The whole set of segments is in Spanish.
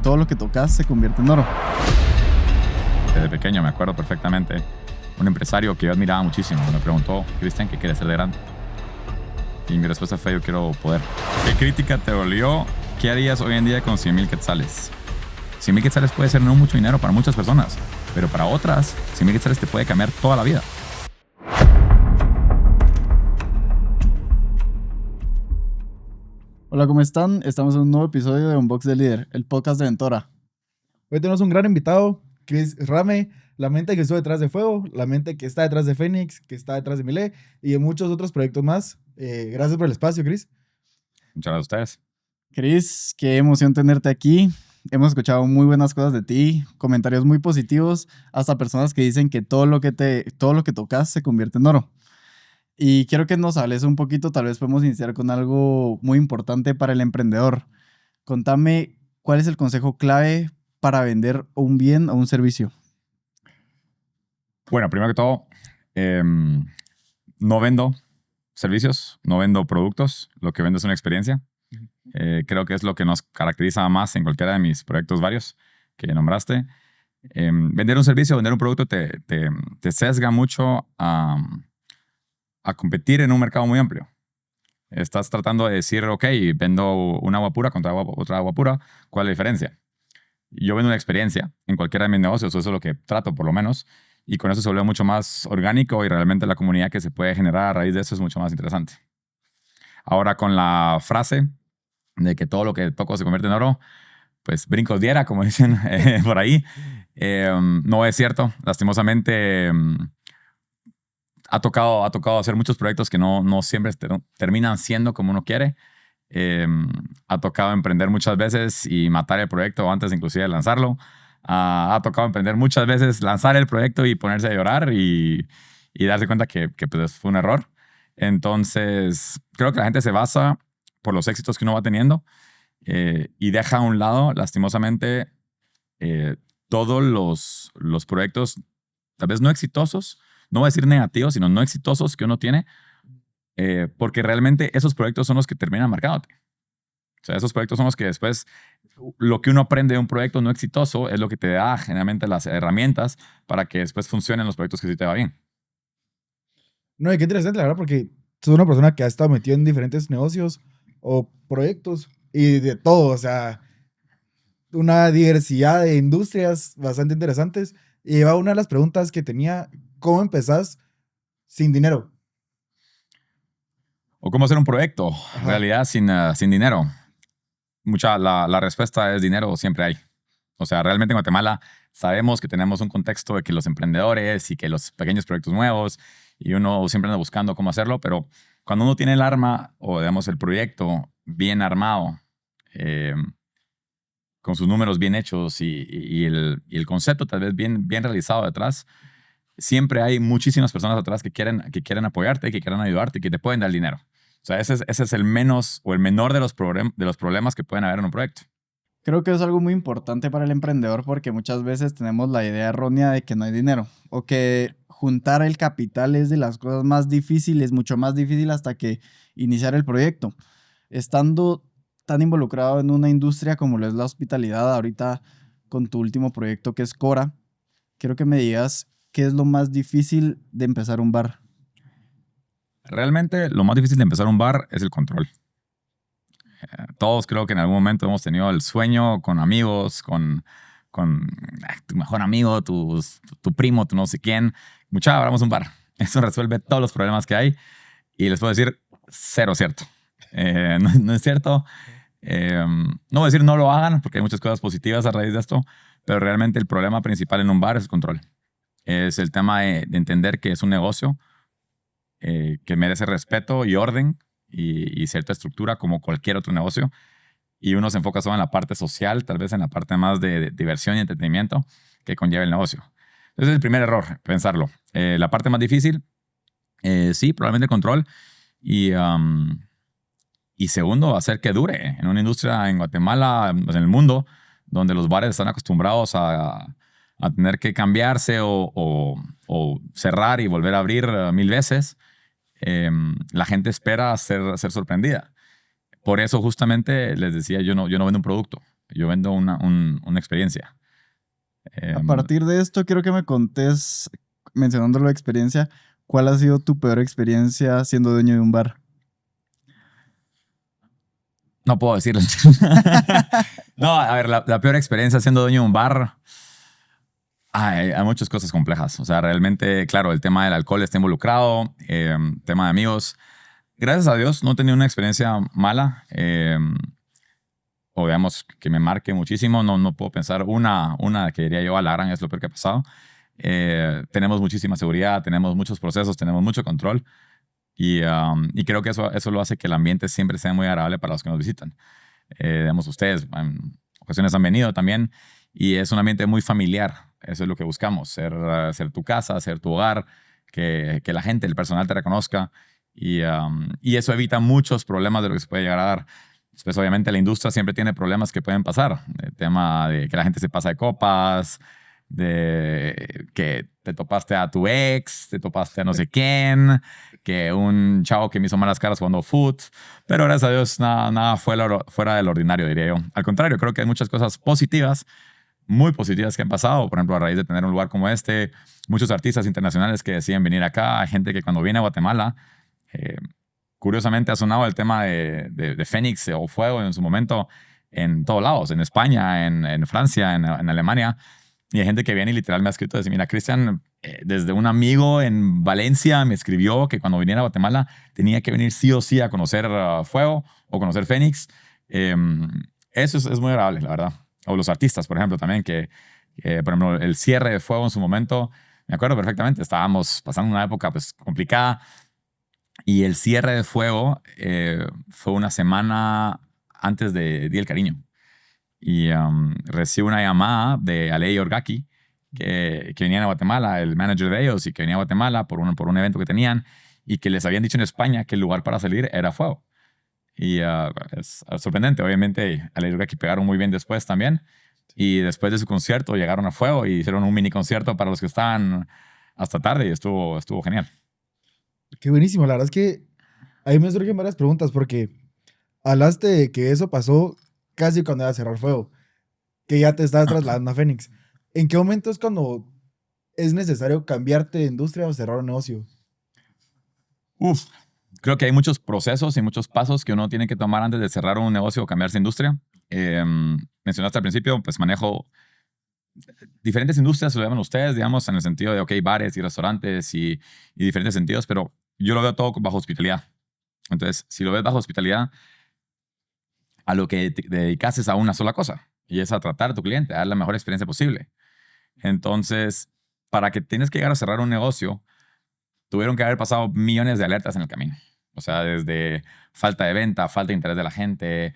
todo lo que tocas se convierte en oro? Desde pequeño me acuerdo perfectamente. Un empresario que yo admiraba muchísimo me preguntó: Cristian, ¿qué quieres ser de grande? Y mi respuesta fue: yo quiero poder. ¿Qué crítica te dolió? ¿Qué harías hoy en día con 100,000 quetzales? 100,000 quetzales puede ser no mucho dinero para muchas personas, pero para otras, 100,000 quetzales te puede cambiar toda la vida. Hola, ¿cómo están? Estamos en un nuevo episodio de Unbox de Líder, el podcast de Ventora. Hoy tenemos un gran invitado, Chris Rame, la mente que estuvo detrás de Fuego, la mente que está detrás de Fénix, que está detrás de Milé y de muchos otros proyectos más. Gracias por el espacio, Chris. Muchas gracias a ustedes. Chris, qué emoción tenerte aquí. Hemos escuchado muy buenas cosas de ti, comentarios muy positivos, hasta personas que dicen que todo lo que tocas se convierte en oro. Y quiero que nos hables un poquito, tal vez podemos iniciar con algo muy importante para el emprendedor. Contame, ¿cuál es el consejo clave para vender un bien o un servicio? Bueno, primero que todo, no vendo servicios, no vendo productos, lo que vendo es una experiencia. Creo que es lo que nos caracteriza más en cualquiera de mis proyectos varios que nombraste. Vender un servicio, vender un producto te sesga mucho a competir en un mercado muy amplio. Estás tratando de decir, ok, vendo un agua pura contra otra agua pura, ¿cuál es la diferencia? Yo vendo una experiencia en cualquiera de mis negocios, eso es lo que trato por lo menos, y con eso se vuelve mucho más orgánico y realmente la comunidad que se puede generar a raíz de eso es mucho más interesante. Ahora, con la frase de que todo lo que toco se convierte en oro, pues brincos diera, como dicen por ahí. No es cierto. Lastimosamente, ha tocado hacer muchos proyectos que no siempre terminan siendo como uno quiere. Ha tocado emprender muchas veces y matar el proyecto antes inclusive de lanzarlo. Ha tocado emprender muchas veces, lanzar el proyecto y ponerse a llorar y darse cuenta que pues, fue un error. Entonces, creo que la gente se basa por los éxitos que uno va teniendo y deja a un lado, lastimosamente, todos los proyectos, tal vez no exitosos, no voy a decir negativos, sino no exitosos que uno tiene, porque realmente esos proyectos son los que terminan marcándote. O sea, esos proyectos son los que después, lo que uno aprende de un proyecto no exitoso es lo que te da generalmente las herramientas para que después funcionen los proyectos que sí te va bien. No, y qué interesante, la verdad, porque sos una persona que ha estado metido en diferentes negocios o proyectos y de todo, o sea, una diversidad de industrias bastante interesantes. Y va una de las preguntas que tenía: ¿cómo empezás sin dinero? O cómo hacer un proyecto, Ajá. en realidad, sin dinero. La respuesta es dinero, siempre hay. O sea, realmente en Guatemala sabemos que tenemos un contexto de que los emprendedores y que los pequeños proyectos nuevos y uno siempre anda buscando cómo hacerlo, pero cuando uno tiene el arma o, digamos, el proyecto bien armado, con sus números bien hechos y el concepto tal vez bien realizado detrás, siempre hay muchísimas personas atrás que quieren apoyarte, que quieren ayudarte y que te pueden dar dinero. O sea, ese es el menos o el menor de los problemas que pueden haber en un proyecto. Creo que es algo muy importante para el emprendedor porque muchas veces tenemos la idea errónea de que no hay dinero o que juntar el capital es de las cosas más difíciles, mucho más difícil hasta que iniciar el proyecto. Estando tan involucrado en una industria como lo es la hospitalidad, ahorita con tu último proyecto que es Cora, quiero que me digas qué es lo más difícil de empezar un bar. Realmente lo más difícil de empezar un bar es el control. Todos creo que en algún momento hemos tenido el sueño con amigos, con tu mejor amigo, tu primo, tu no sé quién. Mucha, abramos un bar. Eso resuelve todos los problemas que hay. Y les puedo decir, cero cierto. No es cierto. No voy a decir no lo hagan, porque hay muchas cosas positivas a raíz de esto, pero realmente el problema principal en un bar es el control. Es el tema de entender que es un negocio que merece respeto y orden y cierta estructura como cualquier otro negocio. Y uno se enfoca solo en la parte social, tal vez en la parte más de diversión y entretenimiento que conlleva el negocio. Ese es el primer error, pensarlo. La parte más difícil, sí, probablemente el control. Y segundo, hacer que dure. En una industria en Guatemala, pues en el mundo, donde los bares están acostumbrados a tener que cambiarse o cerrar y volver a abrir 1000 veces, la gente espera ser sorprendida. Por eso justamente les decía, yo no vendo un producto, Yo vendo una experiencia. A partir de esto, quiero que me contés, mencionando la experiencia, ¿cuál ha sido tu peor experiencia siendo dueño de un bar? No puedo decirlo. No, a ver, la peor experiencia siendo dueño de un bar. Hay muchas cosas complejas. O sea, realmente, claro, el tema del alcohol está involucrado, tema de amigos. Gracias a Dios no he tenido una experiencia mala. O digamos que me marque muchísimo. No puedo pensar una que diría yo a la gran es lo peor que ha pasado. Tenemos muchísima seguridad, tenemos muchos procesos, tenemos mucho control. Y creo que eso lo hace que el ambiente siempre sea muy agradable para los que nos visitan. Digamos, ustedes en ocasiones han venido también y es un ambiente muy familiar. Eso es lo que buscamos, ser tu casa, ser tu hogar, que la gente, el personal te reconozca y eso evita muchos problemas de lo que se puede llegar a dar. Después, obviamente, la industria siempre tiene problemas que pueden pasar. El tema de que la gente se pasa de copas, de que te topaste a tu ex, te topaste a no sé quién, que un chavo que me hizo malas caras jugando foot. Pero gracias a Dios nada fuera del ordinario, diría yo. Al contrario, creo que hay muchas cosas positivas, muy positivas que han pasado. Por ejemplo, a raíz de tener un lugar como este, muchos artistas internacionales que deciden venir acá, hay gente que cuando viene a Guatemala, eh, curiosamente ha sonado el tema de Fénix o Fuego en su momento en todos lados, en España, en Francia, en Alemania. Y hay gente que viene y literal me ha escrito, dice, mira, Cristian, desde un amigo en Valencia me escribió que cuando viniera a Guatemala tenía que venir sí o sí a conocer Fuego o conocer Fénix. Eso es muy agradable, la verdad. O los artistas, por ejemplo, también, por ejemplo, el cierre de Fuego en su momento, me acuerdo perfectamente, estábamos pasando una época pues complicada y el cierre de Fuego fue una semana antes de Día del Cariño. Y recibo una llamada de Alei Orgaki, que venía a Guatemala, el manager de ellos, y que venía a Guatemala por un evento que tenían, y que les habían dicho en España que el lugar para salir era Fuego. Y es sorprendente. Obviamente, Alei Orgaki pegaron muy bien después también. Y después de su concierto llegaron a Fuego y hicieron un mini concierto para los que estaban hasta tarde y estuvo genial. Qué buenísimo. La verdad es que ahí me surgen varias preguntas porque hablaste de que eso pasó casi cuando iba a cerrar Fuego, que ya te estabas trasladando a Fénix. ¿En qué momento es cuando es necesario cambiarte de industria o cerrar un negocio? Uf, creo que hay muchos procesos y muchos pasos que uno tiene que tomar antes de cerrar un negocio o cambiarse de industria. Mencionaste al principio, pues manejo diferentes industrias, lo llaman ustedes, digamos, en el sentido de, ok, bares y restaurantes y diferentes sentidos, pero yo lo veo todo bajo hospitalidad. Entonces, si lo ves bajo hospitalidad, a lo que te dedicas es a una sola cosa, y es a tratar a tu cliente, a dar la mejor experiencia posible. Entonces, para que tienes que llegar a cerrar un negocio, tuvieron que haber pasado millones de alertas en el camino. O sea, desde falta de venta, falta de interés de la gente,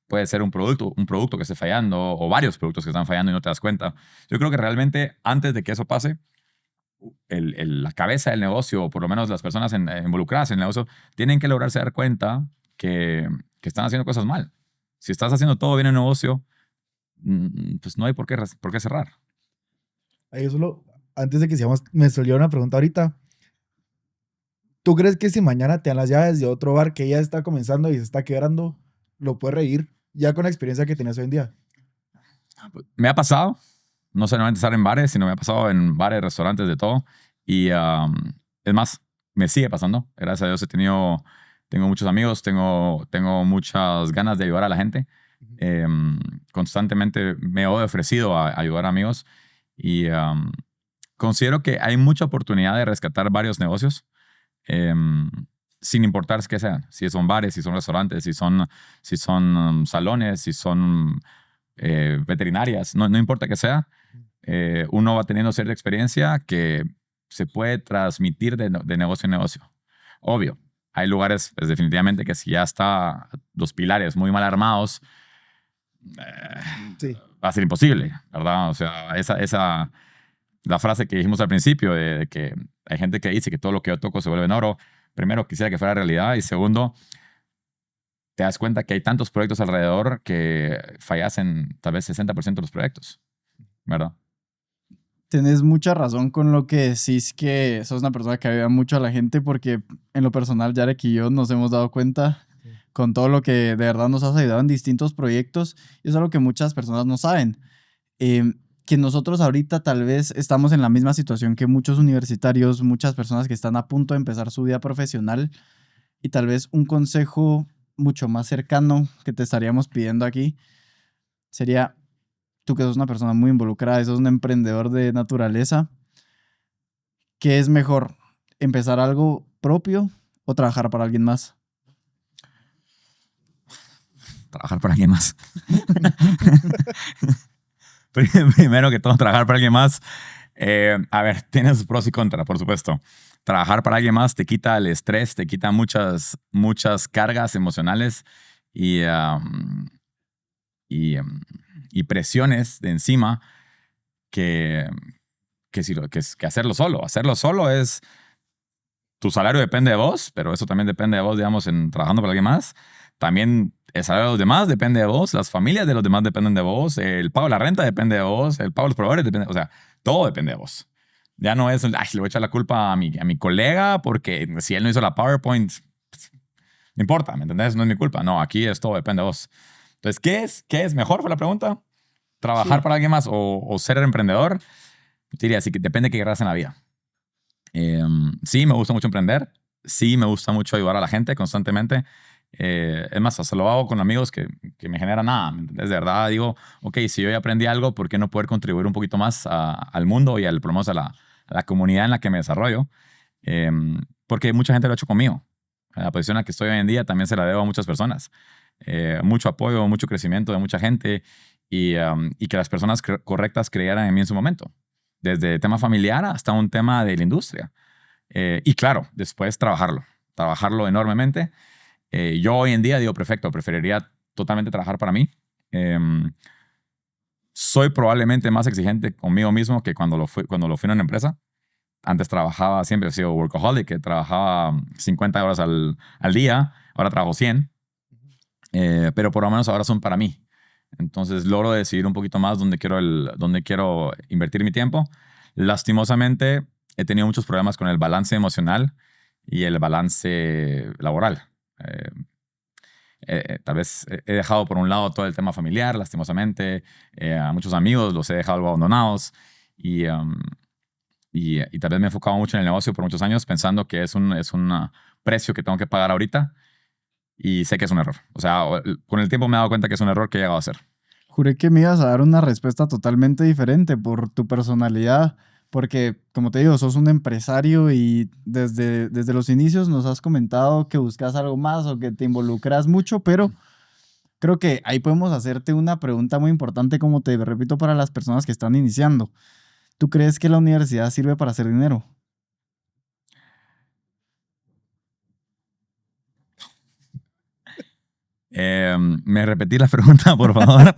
puede ser un producto que esté fallando o varios productos que están fallando y no te das cuenta. Yo creo que realmente antes de que eso pase, la cabeza del negocio, o por lo menos las personas involucradas en el negocio, tienen que lograrse dar cuenta que están haciendo cosas mal. Si estás haciendo todo bien en el negocio, pues no hay por qué cerrar. Ahí solo, antes de que sigamos, me salió una pregunta ahorita. ¿Tú crees que si mañana te dan las llaves de otro bar que ya está comenzando y se está quebrando, lo puedes reír ya con la experiencia que tienes hoy en día? Me ha pasado, no solamente estar en bares, sino me ha pasado en bares, restaurantes, de todo. Y es más, me sigue pasando. Gracias a Dios tengo muchos amigos, tengo muchas ganas de ayudar a la gente. Constantemente me he ofrecido a ayudar a amigos y considero que hay mucha oportunidad de rescatar varios negocios sin importar qué sean. Si son bares, si son restaurantes, si son salones, si son veterinarias, no importa qué sea, uno va teniendo cierta experiencia que se puede transmitir de negocio en negocio. Obvio, hay lugares, pues, definitivamente que si ya está los pilares muy mal armados, Sí. va a ser imposible, ¿verdad? O sea, la frase que dijimos al principio de que hay gente que dice que todo lo que yo toco se vuelve en oro, primero quisiera que fuera realidad y segundo, te das cuenta que hay tantos proyectos alrededor que fallas en tal vez 60% de los proyectos, ¿verdad? Tienes mucha razón con lo que decís, que sos una persona que ayuda mucho a la gente, porque en lo personal Yarek y yo nos hemos dado cuenta con todo lo que de verdad nos has ayudado en distintos proyectos. Y es algo que muchas personas no saben. Que nosotros ahorita tal vez estamos en la misma situación que muchos universitarios, muchas personas que están a punto de empezar su vida profesional, y tal vez un consejo mucho más cercano que te estaríamos pidiendo aquí sería, tú que sos una persona muy involucrada, sos un emprendedor de naturaleza, ¿qué es mejor? ¿Empezar algo propio o trabajar para alguien más? Trabajar para alguien más. Primero que todo, trabajar para alguien más. A ver, tiene sus pros y contras, por supuesto. Trabajar para alguien más te quita el estrés, te quita muchas cargas emocionales y, y presiones de encima que hacerlo solo. Hacerlo solo es... Tu salario depende de vos, pero eso también depende de vos, digamos, en trabajando para alguien más. También el salario de los demás depende de vos, las familias de los demás dependen de vos, el pago de la renta depende de vos, el pago de los proveedores depende, o sea, todo depende de vos. Ya no es, ay, le voy a echar la culpa a mi colega porque si él no hizo la PowerPoint, pues, no importa, ¿me entendés? No es mi culpa. No, aquí es todo depende de vos. Entonces, ¿qué es mejor? Fue la pregunta. ¿Trabajar Sí. para alguien más o ser emprendedor? Yo diría, así que depende de qué querrás en la vida. Sí, me gusta mucho emprender. Sí, me gusta mucho ayudar a la gente constantemente. Es más, hasta lo hago con amigos que me generan nada. ¿Me entiendes? De verdad digo, ok, si yo ya aprendí algo, ¿por qué no poder contribuir un poquito más al mundo y por lo menos a la comunidad en la que me desarrollo? Porque mucha gente lo ha hecho conmigo. La posición en la que estoy hoy en día también se la debo a muchas personas. Mucho apoyo, mucho crecimiento de mucha gente y que las personas correctas creyeran en mí en su momento. Desde tema familiar hasta un tema de la industria. Y claro, después trabajarlo enormemente. Yo hoy en día digo, perfecto, preferiría totalmente trabajar para mí. Soy probablemente más exigente conmigo mismo que cuando lo fui en una empresa. Antes trabajaba, siempre he sido workaholic, que trabajaba 50 horas al día, ahora trabajo 100, pero por lo menos ahora son para mí. Entonces logro decidir un poquito más dónde quiero invertir mi tiempo. Lastimosamente, he tenido muchos problemas con el balance emocional y el balance laboral. Tal vez he dejado por un lado todo el tema familiar, lastimosamente. A muchos amigos los he dejado algo abandonados y tal vez me he enfocado mucho en el negocio por muchos años pensando que es un precio que tengo que pagar ahorita y sé que es un error. O sea, con el tiempo me he dado cuenta que es un error que he llegado a hacer. Juré que me ibas a dar una respuesta totalmente diferente por tu personalidad, porque como te digo, sos un empresario y desde los inicios nos has comentado que buscas algo más o que te involucras mucho, pero creo que ahí podemos hacerte una pregunta muy importante, como te repito, para las personas que están iniciando. ¿Tú crees que la universidad sirve para hacer dinero? ¿Me repetí la pregunta, por favor?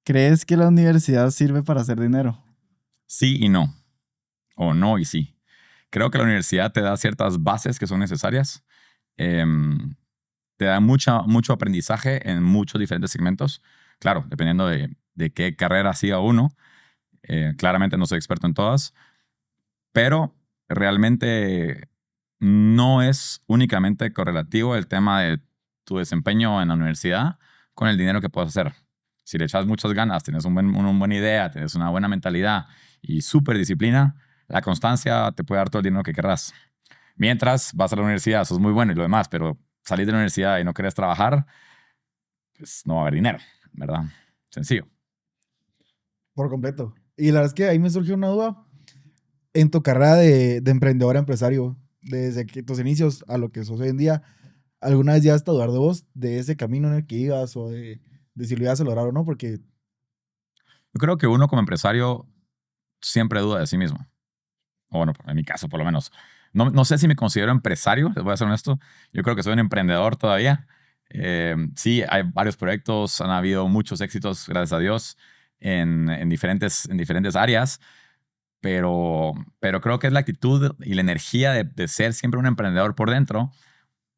¿Crees que la universidad sirve para hacer dinero? Sí y no. O no y sí. Creo que la universidad te da ciertas bases que son necesarias. Te da mucho aprendizaje en muchos diferentes segmentos. Claro, dependiendo de qué carrera siga uno. Claramente no soy experto en todas. Pero realmente no es únicamente correlativo el tema de tu desempeño en la universidad con el dinero que puedes hacer. Si le echas muchas ganas, tienes una buena idea, tienes una buena mentalidad y súper disciplina, la constancia te puede dar todo el dinero que querrás. Mientras vas a la universidad, sos muy bueno y lo demás, pero salís de la universidad y no querés trabajar, pues no va a haber dinero, ¿verdad? Sencillo. Por completo. Y la verdad es que ahí me surgió una duda. En tu carrera de emprendedor a empresario, desde que tus inicios a lo que sos hoy en día, ¿alguna vez llegaste a dudar de vos, de ese camino en el que ibas o de si lo ibas a lograr o no? Porque Yo creo que uno como empresario siempre duda de sí mismo. O bueno, en mi caso por lo menos. No sé si me considero empresario, les voy a ser honesto. Yo creo que soy un emprendedor todavía. Sí, hay varios proyectos, han habido muchos éxitos, gracias a Dios, en diferentes áreas, pero creo que es la actitud y la energía de ser siempre un emprendedor por dentro,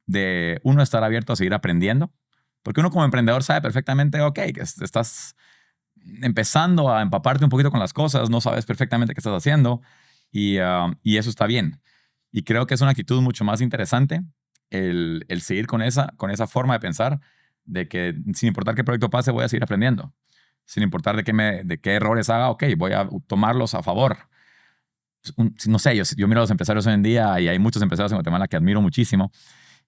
de uno estar abierto a seguir aprendiendo, porque uno como emprendedor sabe perfectamente, ok, que estás empezando a empaparte un poquito con las cosas, no sabes perfectamente qué estás haciendo y eso está bien. Y creo que es una actitud mucho más interesante el seguir con esa forma de pensar de que sin importar qué proyecto pase, voy a seguir aprendiendo. Sin importar de qué errores haga, ok, voy a tomarlos a favor. No sé, yo miro a los empresarios hoy en día y hay muchos empresarios en Guatemala que admiro muchísimo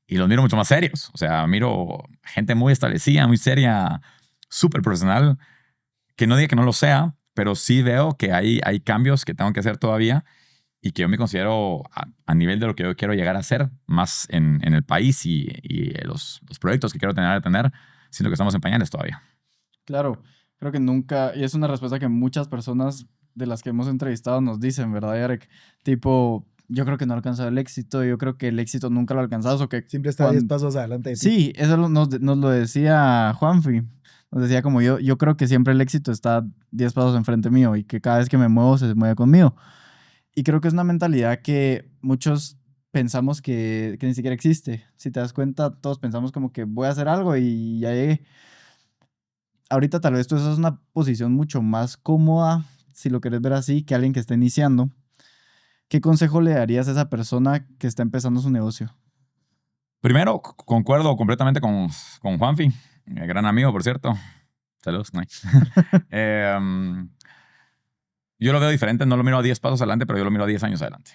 y los miro mucho más serios. O sea, miro gente muy establecida, muy seria, súper profesional, que no diga que no lo sea, pero sí veo que hay cambios que tengo que hacer todavía y que yo me considero a nivel de lo que yo quiero llegar a hacer más en el país y los proyectos que quiero tener, siento que estamos en pañales todavía. Claro, creo que nunca, y es una respuesta que muchas personas de las que hemos entrevistado nos dicen, ¿verdad, Eric? Tipo, yo creo que no he alcanzado el éxito, yo creo que el éxito nunca lo he alcanzado, o que Siempre está 10 pasos adelante de ti. Sí, eso nos lo decía Juanfi. Nos decía como yo creo que siempre el éxito está 10 pasos enfrente mío y que cada vez que me muevo se mueve conmigo. Y creo que es una mentalidad que muchos pensamos que ni siquiera existe. Si te das cuenta, todos pensamos como que voy a hacer algo y ya llegué. Ahorita tal vez tú estás en una posición mucho más cómoda, si lo quieres ver así, que alguien que está iniciando. ¿Qué consejo le darías a esa persona que está empezando su negocio? Primero, concuerdo completamente con Juanfi, gran amigo, por cierto. Saludos, nice. Yo lo veo diferente, no lo miro a 10 pasos adelante, pero yo lo miro a 10 años adelante.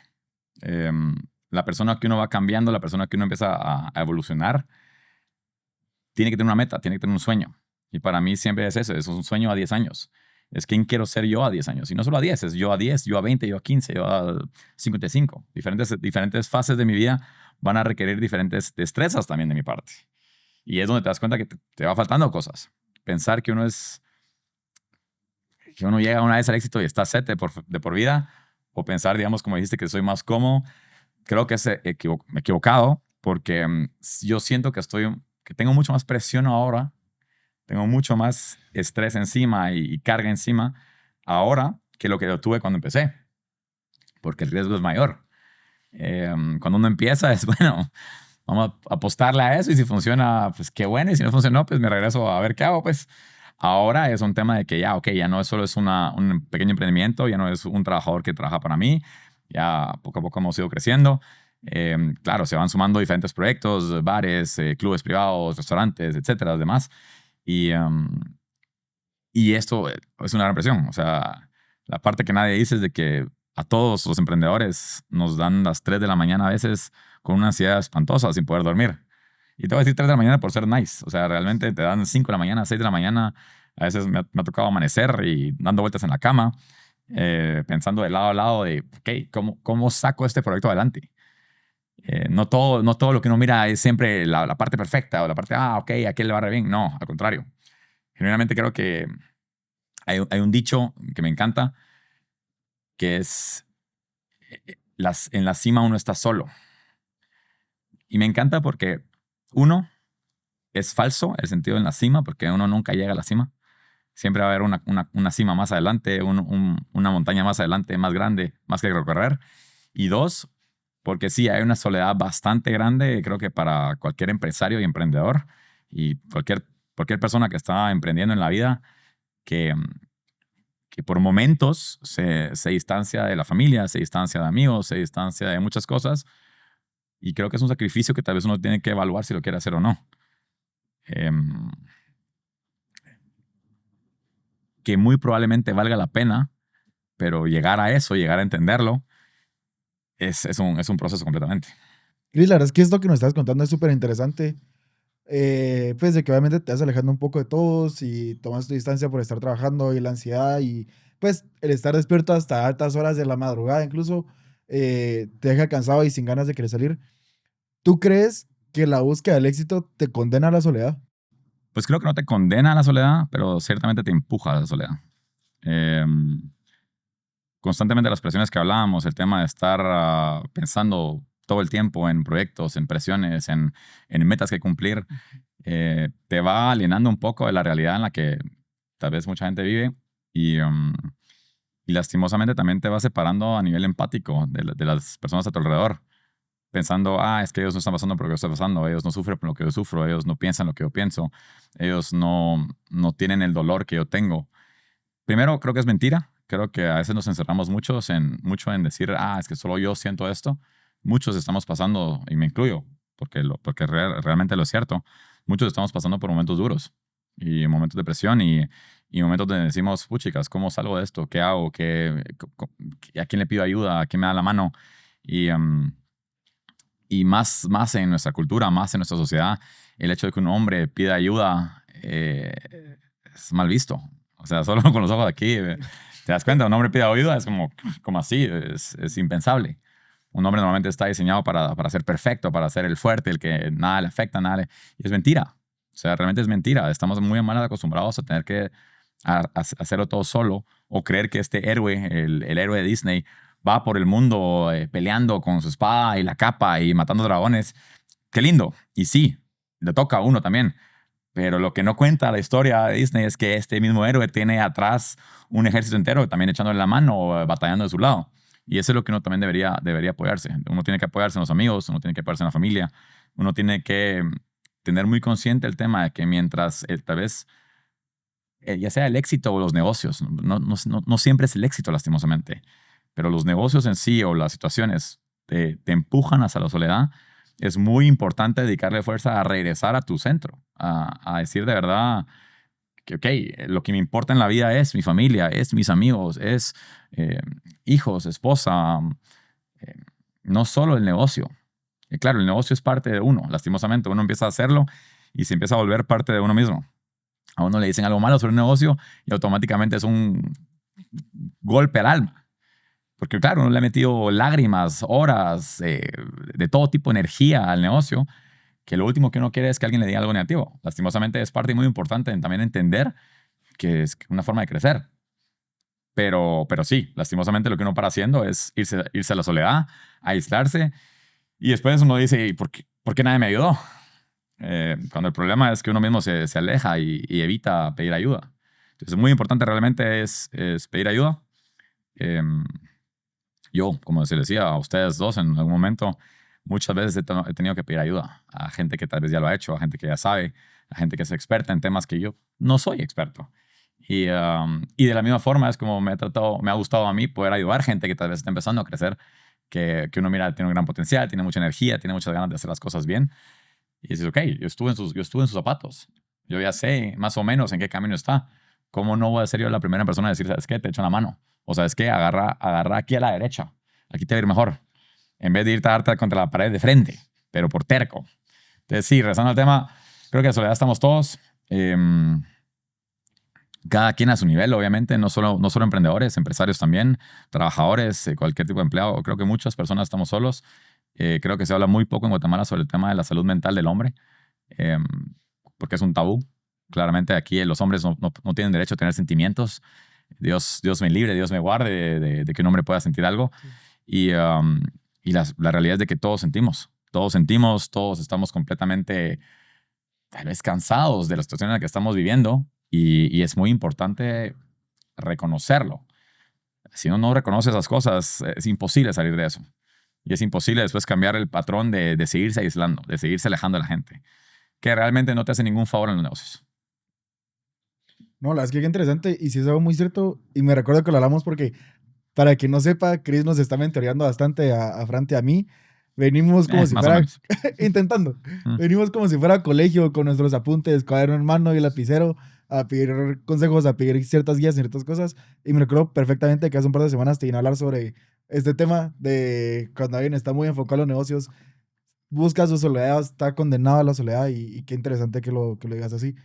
La persona que uno va cambiando, la persona que uno empieza a evolucionar, tiene que tener una meta, tiene que tener un sueño. Y para mí siempre es eso, es un sueño a 10 años. Es quién quiero ser yo a 10 años. Y no solo a 10, es yo a 10, yo a 20, yo a 15, yo a 55. Diferentes fases de mi vida van a requerir diferentes destrezas también de mi parte. Y es donde te das cuenta que te va faltando cosas. Pensar que uno llega una vez al éxito y está set de por vida, o pensar, digamos, como dijiste, que soy más cómodo, creo que es equivocado, porque yo siento que tengo mucho más presión ahora, tengo mucho más estrés encima y carga encima ahora que lo que yo tuve cuando empecé, porque el riesgo es mayor. Cuando uno empieza es, bueno, vamos a apostarle a eso y si funciona, pues qué bueno, y si no funcionó, pues me regreso a ver qué hago, pues. Ahora es un tema de que ya no solo es un pequeño emprendimiento, ya no es un trabajador que trabaja para mí, ya poco a poco hemos ido creciendo. Claro, se van sumando diferentes proyectos, bares, clubes privados, restaurantes, etcétera, demás. Y esto es una gran presión. O sea, la parte que nadie dice es de que a todos los emprendedores nos dan las 3 de la mañana a veces con una ansiedad espantosa sin poder dormir. Y te voy a decir 3 de la mañana por ser nice. O sea, realmente te dan 5 de la mañana, 6 de la mañana. A veces me ha tocado amanecer y dando vueltas en la cama, pensando de lado a lado de, ok, ¿cómo saco este proyecto adelante? No todo lo que uno mira es siempre la parte perfecta o la parte, ok, a aquel le va re bien. No, al contrario. Genuinamente creo que hay un dicho que me encanta, que es, en la cima uno está solo. Y me encanta porque, uno, es falso el sentido en la cima, porque uno nunca llega a la cima. Siempre va a haber una cima más adelante, una montaña más adelante, más grande, más que recorrer. Y dos, porque sí, hay una soledad bastante grande, creo que para cualquier empresario y emprendedor y cualquier persona que está emprendiendo en la vida, que por momentos se distancia de la familia, se distancia de amigos, se distancia de muchas cosas. Y creo que es un sacrificio que tal vez uno tiene que evaluar si lo quiere hacer o no. Que muy probablemente valga la pena, pero llegar a eso, llegar a entenderlo, es un proceso completamente. Luis, la verdad es que esto que nos estás contando es súper interesante. Pues de que obviamente te vas alejando un poco de todos y tomas tu distancia por estar trabajando y la ansiedad y pues el estar despierto hasta altas horas de la madrugada incluso te deja cansado y sin ganas de querer salir. ¿Tú crees que la búsqueda del éxito te condena a la soledad? Pues creo que no te condena a la soledad, pero ciertamente te empuja a la soledad. Constantemente las presiones que hablábamos, el tema de estar pensando todo el tiempo en proyectos, en presiones, en metas que cumplir, te va alienando un poco de la realidad en la que tal vez mucha gente vive y lastimosamente también te va separando a nivel empático de las personas a tu alrededor. Pensando, es que ellos no están pasando por lo que yo estoy pasando, ellos no sufren por lo que yo sufro, ellos no piensan lo que yo pienso, ellos no tienen el dolor que yo tengo. Primero, creo que es mentira. Creo que a veces nos encerramos mucho en decir, es que solo yo siento esto. Muchos estamos pasando, y me incluyo, porque realmente lo es cierto. Muchos estamos pasando por momentos duros y momentos de presión y momentos donde decimos, puchicas, ¿cómo salgo de esto? ¿Qué hago? ¿A quién le pido ayuda? ¿A quién me da la mano? Y más en nuestra cultura, más en nuestra sociedad, el hecho de que un hombre pida ayuda es mal visto. O sea, solo con los ojos de aquí, te das cuenta, un hombre pide ayuda, es como así, es impensable. Un hombre normalmente está diseñado para ser perfecto, para ser el fuerte, el que nada le afecta, y es mentira. O sea, realmente es mentira. Estamos muy mal acostumbrados a tener que hacerlo todo solo o creer que este héroe, el héroe de Disney, va por el mundo peleando con su espada y la capa y matando dragones. Qué lindo. Y sí, le toca a uno también. Pero lo que no cuenta la historia de Disney es que este mismo héroe tiene atrás un ejército entero también echándole la mano, batallando de su lado. Y eso es lo que uno también debería apoyarse. Uno tiene que apoyarse en los amigos, uno tiene que apoyarse en la familia, uno tiene que tener muy consciente el tema de que mientras tal vez, ya sea el éxito o los negocios, no siempre es el éxito lastimosamente, pero los negocios en sí o las situaciones te empujan hacia la soledad, es muy importante dedicarle fuerza a regresar a tu centro, a decir de verdad que, ok, lo que me importa en la vida es mi familia, es mis amigos, es hijos, esposa, eh, no solo el negocio. Y claro, el negocio es parte de uno, lastimosamente. Uno empieza a hacerlo y se empieza a volver parte de uno mismo. A uno le dicen algo malo sobre un negocio y automáticamente es un golpe al alma. Porque claro, uno le ha metido lágrimas, horas, de todo tipo de energía al negocio, que lo último que uno quiere es que alguien le diga algo negativo. Lastimosamente es parte muy importante en también entender que es una forma de crecer. Pero sí, lastimosamente lo que uno para haciendo es irse a la soledad, aislarse, y después uno dice, ¿y por qué nadie me ayudó? Cuando el problema es que uno mismo se aleja y evita pedir ayuda. Entonces, muy importante realmente es pedir ayuda. Yo, como se les decía a ustedes dos en algún momento, muchas veces he tenido que pedir ayuda a gente que tal vez ya lo ha hecho, a gente que ya sabe, a gente que es experta en temas que yo no soy experto. Y de la misma forma es como me ha gustado a mí poder ayudar gente que tal vez está empezando a crecer, que uno mira, tiene un gran potencial, tiene mucha energía, tiene muchas ganas de hacer las cosas bien. Y dices, ok, yo estuve en sus zapatos. Yo ya sé más o menos en qué camino está. ¿Cómo no voy a ser yo la primera persona a decir, ¿sabes qué? Te echo la mano. O ¿sabes qué? Agarra aquí a la derecha. Aquí te va a ir mejor. En vez de irte a darte contra la pared de frente, pero por terco. Entonces, sí, regresando al tema, creo que en soledad estamos todos. Cada quien a su nivel, obviamente, no solo emprendedores, empresarios también, trabajadores, cualquier tipo de empleado. Creo que muchas personas estamos solos. Creo que se habla muy poco en Guatemala sobre el tema de la salud mental del hombre, porque es un tabú. Claramente aquí los hombres no tienen derecho a tener sentimientos. Dios me libre, Dios me guarde de que un hombre pueda sentir algo. Sí. Y la realidad es de que todos sentimos, todos estamos completamente tal vez cansados de la situación en la que estamos viviendo y es muy importante reconocerlo. Si uno no reconoce esas cosas, es imposible salir de eso. Y es imposible después cambiar el patrón de seguirse aislando, de seguirse alejando de la gente, que realmente no te hace ningún favor en los negocios. No, la verdad es que qué interesante y sí es algo muy cierto. Y me recuerdo que lo hablamos porque, para quien no sepa, Chris nos está mentoreando bastante a Frante y a mí. Venimos como si fuera, intentando, venimos como si fuera colegio con nuestros apuntes, cuaderno en mano y lapicero, a pedir consejos, a pedir ciertas guías, ciertas cosas. Y me recuerdo perfectamente que hace un par de semanas te vine a hablar sobre este tema de cuando alguien está muy enfocado en los negocios, busca su soledad, está condenado a la soledad y qué interesante que lo digas así.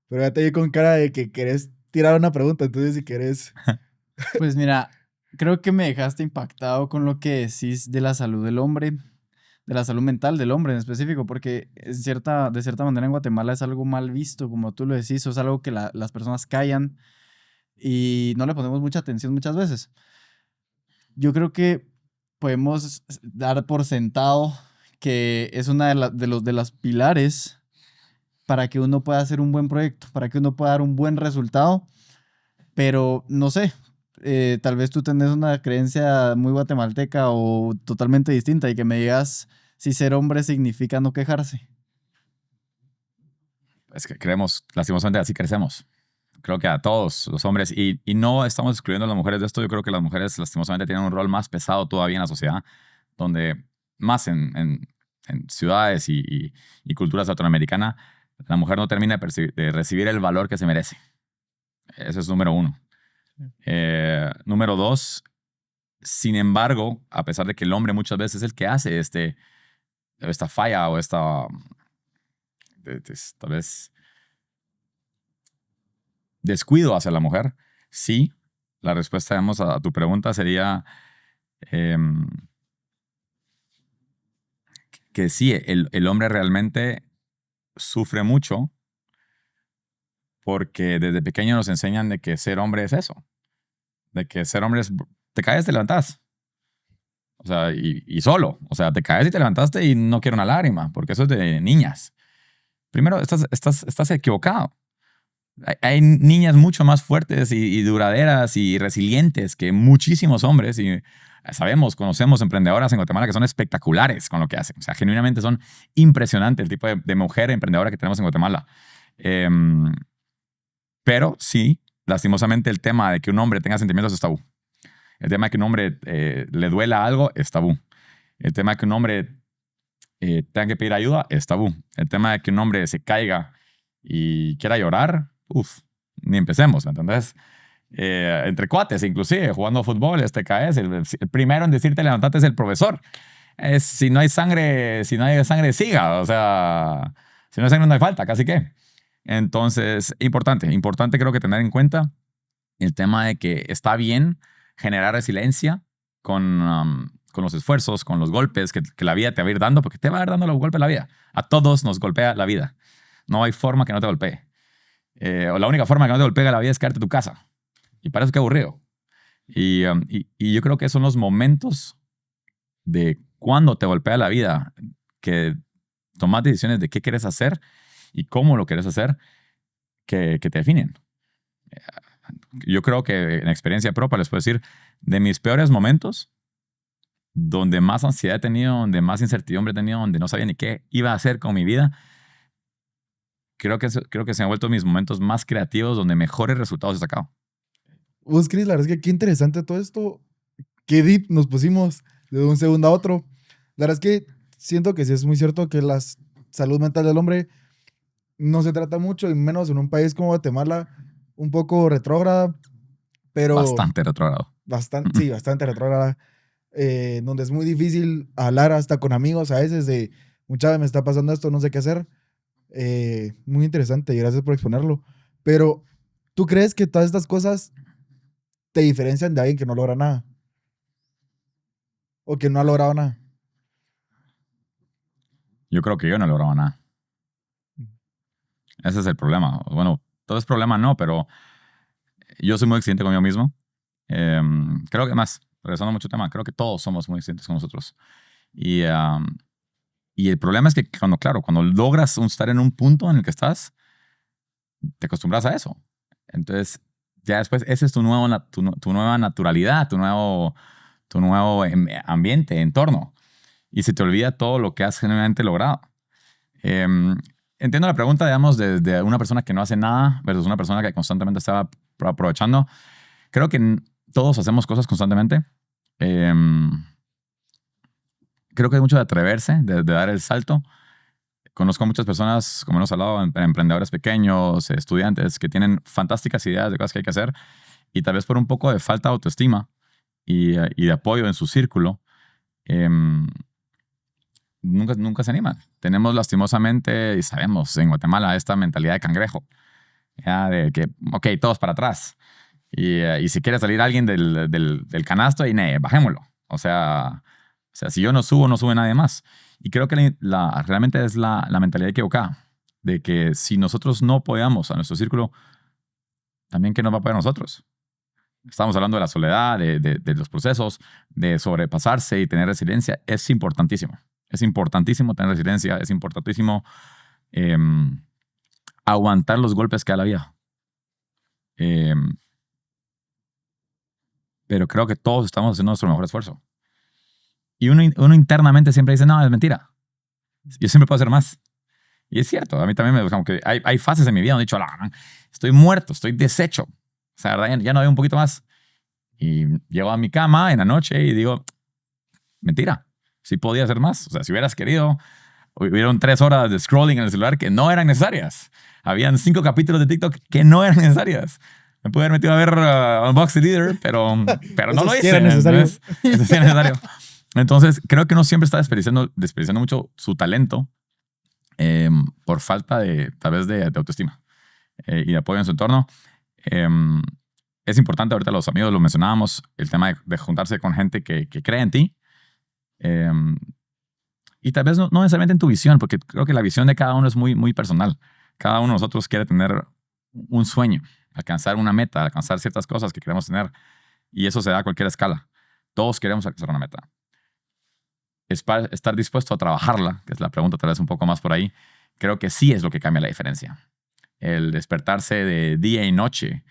Pero ya te vi con cara de que querés tirar una pregunta, entonces si querés... Pues mira, creo que me dejaste impactado con lo que decís de la salud del hombre, de la salud mental del hombre en específico, porque de cierta manera en Guatemala es algo mal visto, como tú lo decís, o es algo que las personas callan y no le ponemos mucha atención muchas veces. Yo creo que podemos dar por sentado que es una de las pilares para que uno pueda hacer un buen proyecto, para que uno pueda dar un buen resultado, pero no sé, tal vez tú tenés una creencia muy guatemalteca o totalmente distinta y que me digas si ser hombre significa no quejarse. Es que creemos, lastimosamente así crecemos. Creo que a todos los hombres, y no estamos excluyendo a las mujeres de esto, yo creo que las mujeres lastimosamente tienen un rol más pesado todavía en la sociedad, donde más en en ciudades y culturas latinoamericanas, la mujer no termina de recibir el valor que se merece. Ese es número uno. Número dos, sin embargo, a pesar de que el hombre muchas veces es el que hace esta falla o esta tal vez descuido hacia la mujer, sí, la respuesta, digamos, a tu pregunta sería que sí, el hombre realmente sufre mucho porque desde pequeño nos enseñan de que ser hombre es eso, de que ser hombre es, te caes, te levantas. O sea, y solo. O sea, te caes y te levantaste y no quiero una lágrima, porque eso es de niñas. Primero, estás equivocado. Hay niñas mucho más fuertes y duraderas y resilientes que muchísimos hombres. Y sabemos, conocemos emprendedoras en Guatemala que son espectaculares con lo que hacen. O sea, genuinamente son impresionantes el tipo de mujer emprendedora que tenemos en Guatemala. Pero sí, lastimosamente, el tema de que un hombre tenga sentimientos es tabú. El tema de que un hombre le duela algo es tabú. El tema de que un hombre tenga que pedir ayuda es tabú. El tema de que un hombre se caiga y quiera llorar, ni empecemos, ¿me entendés? Entre cuates, inclusive, jugando fútbol, te caes. El primero en decirte levantate es el profesor. Si no hay sangre, siga. O sea, si no hay sangre no hay falta, casi que. Entonces, importante creo que tener en cuenta el tema de que está bien generar resiliencia con los esfuerzos, con los golpes que la vida te va a ir dando, porque te va a ir dando los golpes la vida. A todos nos golpea la vida. No hay forma que no te golpee. O la única forma que no te golpea la vida es quedarte en tu casa. Y para eso qué aburrido. Y yo creo que son los momentos de cuando te golpea la vida, que tomas decisiones de qué quieres hacer y cómo lo quieres hacer, que te definen. Yo creo que en experiencia propia les puedo decir, de mis peores momentos, donde más ansiedad he tenido, donde más incertidumbre he tenido, donde no sabía ni qué iba a hacer con mi vida, creo que se han vuelto mis momentos más creativos, donde mejores resultados he sacado. Vos, Chris, la verdad es que qué interesante todo esto. Qué deep nos pusimos de un segundo a otro. La verdad es que siento que sí es muy cierto que la salud mental del hombre no se trata mucho, y menos en un país como Guatemala, un poco retrógrada, pero... Bastante retrógrado. Sí, bastante retrógrada. Donde es muy difícil hablar hasta con amigos a veces de, mucha vez me está pasando esto, no sé qué hacer. Muy interesante y gracias por exponerlo. Pero, ¿tú crees que todas estas cosas te diferencian de alguien que no logra nada? ¿O que no ha logrado nada? Yo creo que yo no he logrado nada. Ese es el problema. Bueno, todo es problema no, pero yo soy muy exigente conmigo mismo. Creo que más, regresando mucho al tema, creo que todos somos muy exigentes con nosotros. Y el problema es que cuando logras estar en un punto en el que estás, te acostumbras a eso. Entonces, ya después, ese es tu nueva naturalidad, tu nuevo ambiente, entorno. Y se te olvida todo lo que has genuinamente logrado. Entiendo la pregunta, digamos, de una persona que no hace nada versus una persona que constantemente está aprovechando. Creo que todos hacemos cosas constantemente. Creo que es mucho de atreverse, de dar el salto. Conozco a muchas personas, como hemos hablado, emprendedores pequeños, estudiantes, que tienen fantásticas ideas de cosas que hay que hacer y tal vez por un poco de falta de autoestima y de apoyo en su círculo, nunca se animan. Tenemos lastimosamente, y sabemos, en Guatemala, esta mentalidad de cangrejo, ¿ya? De que, ok, todos para atrás. Y si quiere salir alguien del canasto, y bajémoslo. O sea, si yo no subo, no sube nadie más. Y creo que realmente es la mentalidad equivocada, de que si nosotros no apoyamos a nuestro círculo, también ¿quién nos va a apoyar a nosotros? Estamos hablando de la soledad, de los procesos, de sobrepasarse y tener resiliencia. Es importantísimo. Es importantísimo tener resiliencia. Es importantísimo aguantar los golpes que da la vida. Pero creo que todos estamos haciendo nuestro mejor esfuerzo. Y uno internamente siempre dice, no, es mentira. Yo siempre puedo hacer más. Y es cierto, a mí también como que hay fases en mi vida donde he dicho, estoy muerto, estoy deshecho. O sea, ya no hay un poquito más. Y llego a mi cama en la noche y digo, mentira, sí podía hacer más. O sea, si hubieras querido, hubieron 3 horas de scrolling en el celular que no eran necesarias. Habían 5 capítulos de TikTok que no eran necesarias. Me pude haber metido a ver Unbox the Leader, pero no Eso lo sí hice. era necesario. Eso sí era necesario. Entonces, creo que uno siempre está desperdiciando mucho su talento por falta de, tal vez, de autoestima y de apoyo en su entorno. Es importante, ahorita los amigos lo mencionábamos, el tema de juntarse con gente que cree en ti. Y tal vez no necesariamente en tu visión, porque creo que la visión de cada uno es muy, muy personal. Cada uno de nosotros quiere tener un sueño, alcanzar una meta, alcanzar ciertas cosas que queremos tener. Y eso se da a cualquier escala. Todos queremos alcanzar una meta. Estar dispuesto a trabajarla, que es la pregunta tal vez un poco más por ahí, creo que sí es lo que cambia la diferencia. El despertarse de día y noche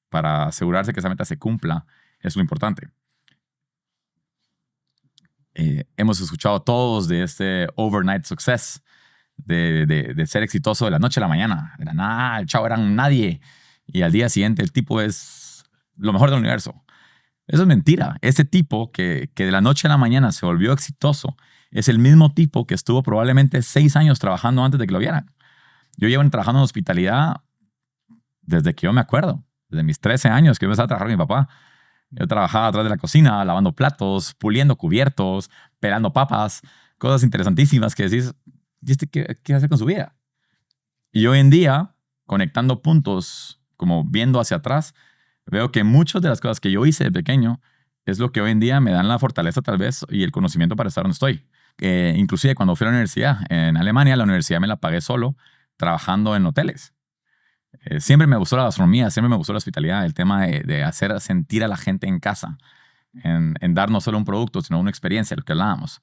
para asegurarse que esa meta se cumpla es lo importante. Hemos escuchado todos de este overnight success, de ser exitoso de la noche a la mañana. Era nada, el chavo era un nadie. Y al día siguiente el tipo es lo mejor del universo. Eso es mentira. Ese tipo que de la noche a la mañana se volvió exitoso es el mismo tipo que estuvo probablemente 6 años trabajando antes de que lo vieran. Yo llevo trabajando en hospitalidad desde que yo me acuerdo. Desde mis 13 años que yo empecé a trabajar con mi papá. Yo trabajaba atrás de la cocina, lavando platos, puliendo cubiertos, pelando papas, cosas interesantísimas que decís, ¿y este qué hace con su vida? Y hoy en día, conectando puntos, como viendo hacia atrás, veo que muchas de las cosas que yo hice de pequeño es lo que hoy en día me dan la fortaleza tal vez y el conocimiento para estar donde estoy. Inclusive cuando fui a la universidad en Alemania, la universidad me la pagué solo trabajando en hoteles. Siempre me gustó la gastronomía, siempre me gustó la hospitalidad, el tema de hacer sentir a la gente en casa, en dar no solo un producto, sino una experiencia, lo que hablábamos.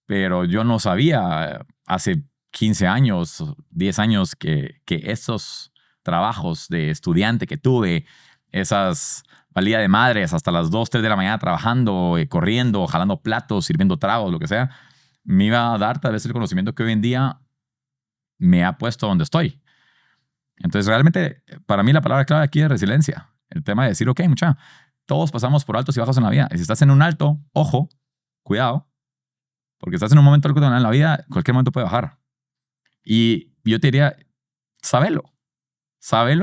Pero yo no sabía hace 15 años, 10 años, que esos trabajos de estudiante que tuve, esas valía de madres hasta las 2, 3 de la mañana trabajando, corriendo, jalando platos, sirviendo tragos, lo que sea, me iba a dar tal vez el conocimiento que hoy en día me ha puesto donde estoy. Entonces, realmente, para mí la palabra clave aquí es resiliencia. El tema de decir, ok, mucha, todos pasamos por altos y bajos en la vida. Y si estás en un alto, ojo, cuidado, porque estás en un momento alto en la vida, cualquier momento puede bajar. Y yo te diría, sábelo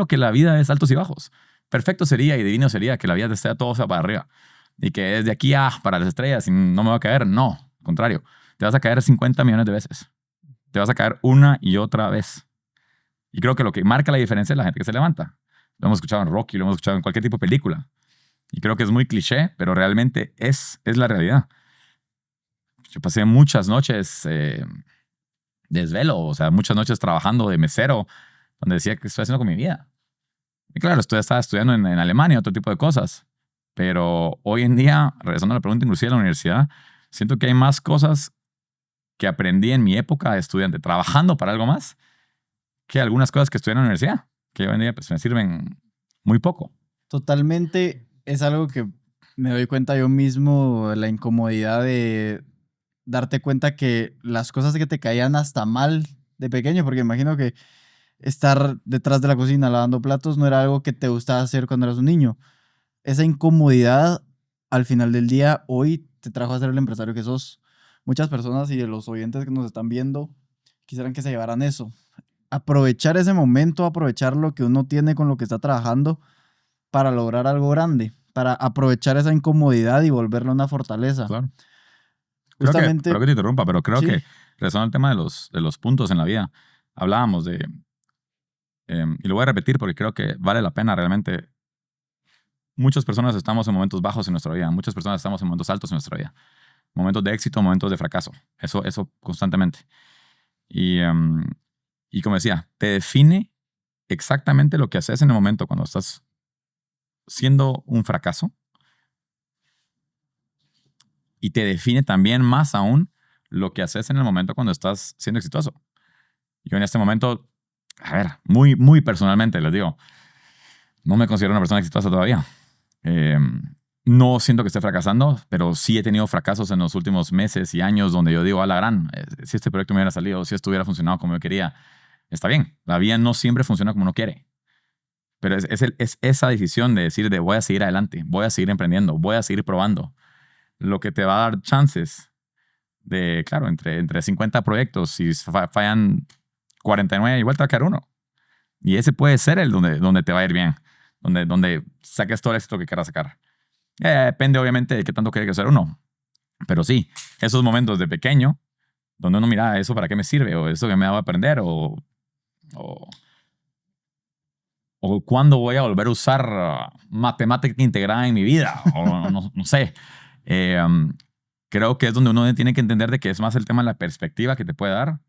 que la vida es altos y bajos. Perfecto sería y divino sería que la vida esté todo sea para arriba. Y que desde aquí para las estrellas y no me va a caer. No, al contrario. Te vas a caer 50 millones de veces. Te vas a caer una y otra vez. Y creo que lo que marca la diferencia es la gente que se levanta. Lo hemos escuchado en Rocky, lo hemos escuchado en cualquier tipo de película. Y creo que es muy cliché, pero realmente es la realidad. Yo pasé muchas noches de desvelo, o sea, muchas noches trabajando de mesero, donde decía que estoy haciendo con mi vida. Y claro, estaba estudiando en Alemania, otro tipo de cosas. Pero hoy en día, regresando a la pregunta inclusive de la universidad, siento que hay más cosas que aprendí en mi época de estudiante, trabajando para algo más, que algunas cosas que estudié en la universidad, que hoy en día pues, me sirven muy poco. Totalmente es algo que me doy cuenta yo mismo, la incomodidad de darte cuenta que las cosas que te caían hasta mal de pequeño, porque imagino que estar detrás de la cocina lavando platos no era algo que te gustaba hacer cuando eras un niño. Esa incomodidad al final del día hoy te trajo a ser el empresario que sos. Muchas personas y de los oyentes que nos están viendo quisieran que se llevaran eso. Aprovechar ese momento, aprovechar lo que uno tiene con lo que está trabajando para lograr algo grande, para aprovechar esa incomodidad y volverla una fortaleza. Claro. Justamente, Creo que te interrumpa, pero creo sí. que regresando al tema de los puntos en la vida, hablábamos de, y lo voy a repetir porque creo que vale la pena realmente. Muchas personas estamos en momentos bajos en nuestra vida, muchas personas estamos en momentos altos en nuestra vida, momentos de éxito, momentos de fracaso, eso constantemente. Y como decía, te define exactamente lo que haces en el momento cuando estás siendo un fracaso y te define también más aún lo que haces en el momento cuando estás siendo exitoso. Yo en este momento, a ver, muy, muy personalmente les digo, no me considero una persona exitosa todavía. No siento que esté fracasando, pero sí he tenido fracasos en los últimos meses y años donde yo digo, a la gran, si este proyecto me hubiera salido, si esto hubiera funcionado como yo quería, está bien. La vida no siempre funciona como uno quiere. Pero es esa decisión de decir, voy a seguir adelante, voy a seguir emprendiendo, voy a seguir probando, lo que te va a dar chances claro, entre 50 proyectos, si fallan 49, igual te va a quedar uno. Y ese puede ser el donde te va a ir bien, donde saques todo el éxito que quieras sacar. Depende, obviamente, de qué tanto quiere hacer uno. Pero sí, esos momentos de pequeño, donde uno mira, ¿eso para qué me sirve? O eso que me va a aprender, o cuándo voy a volver a usar matemática integrada en mi vida, o no sé. Creo que es donde uno tiene que entender de que es más el tema de la perspectiva que te puede dar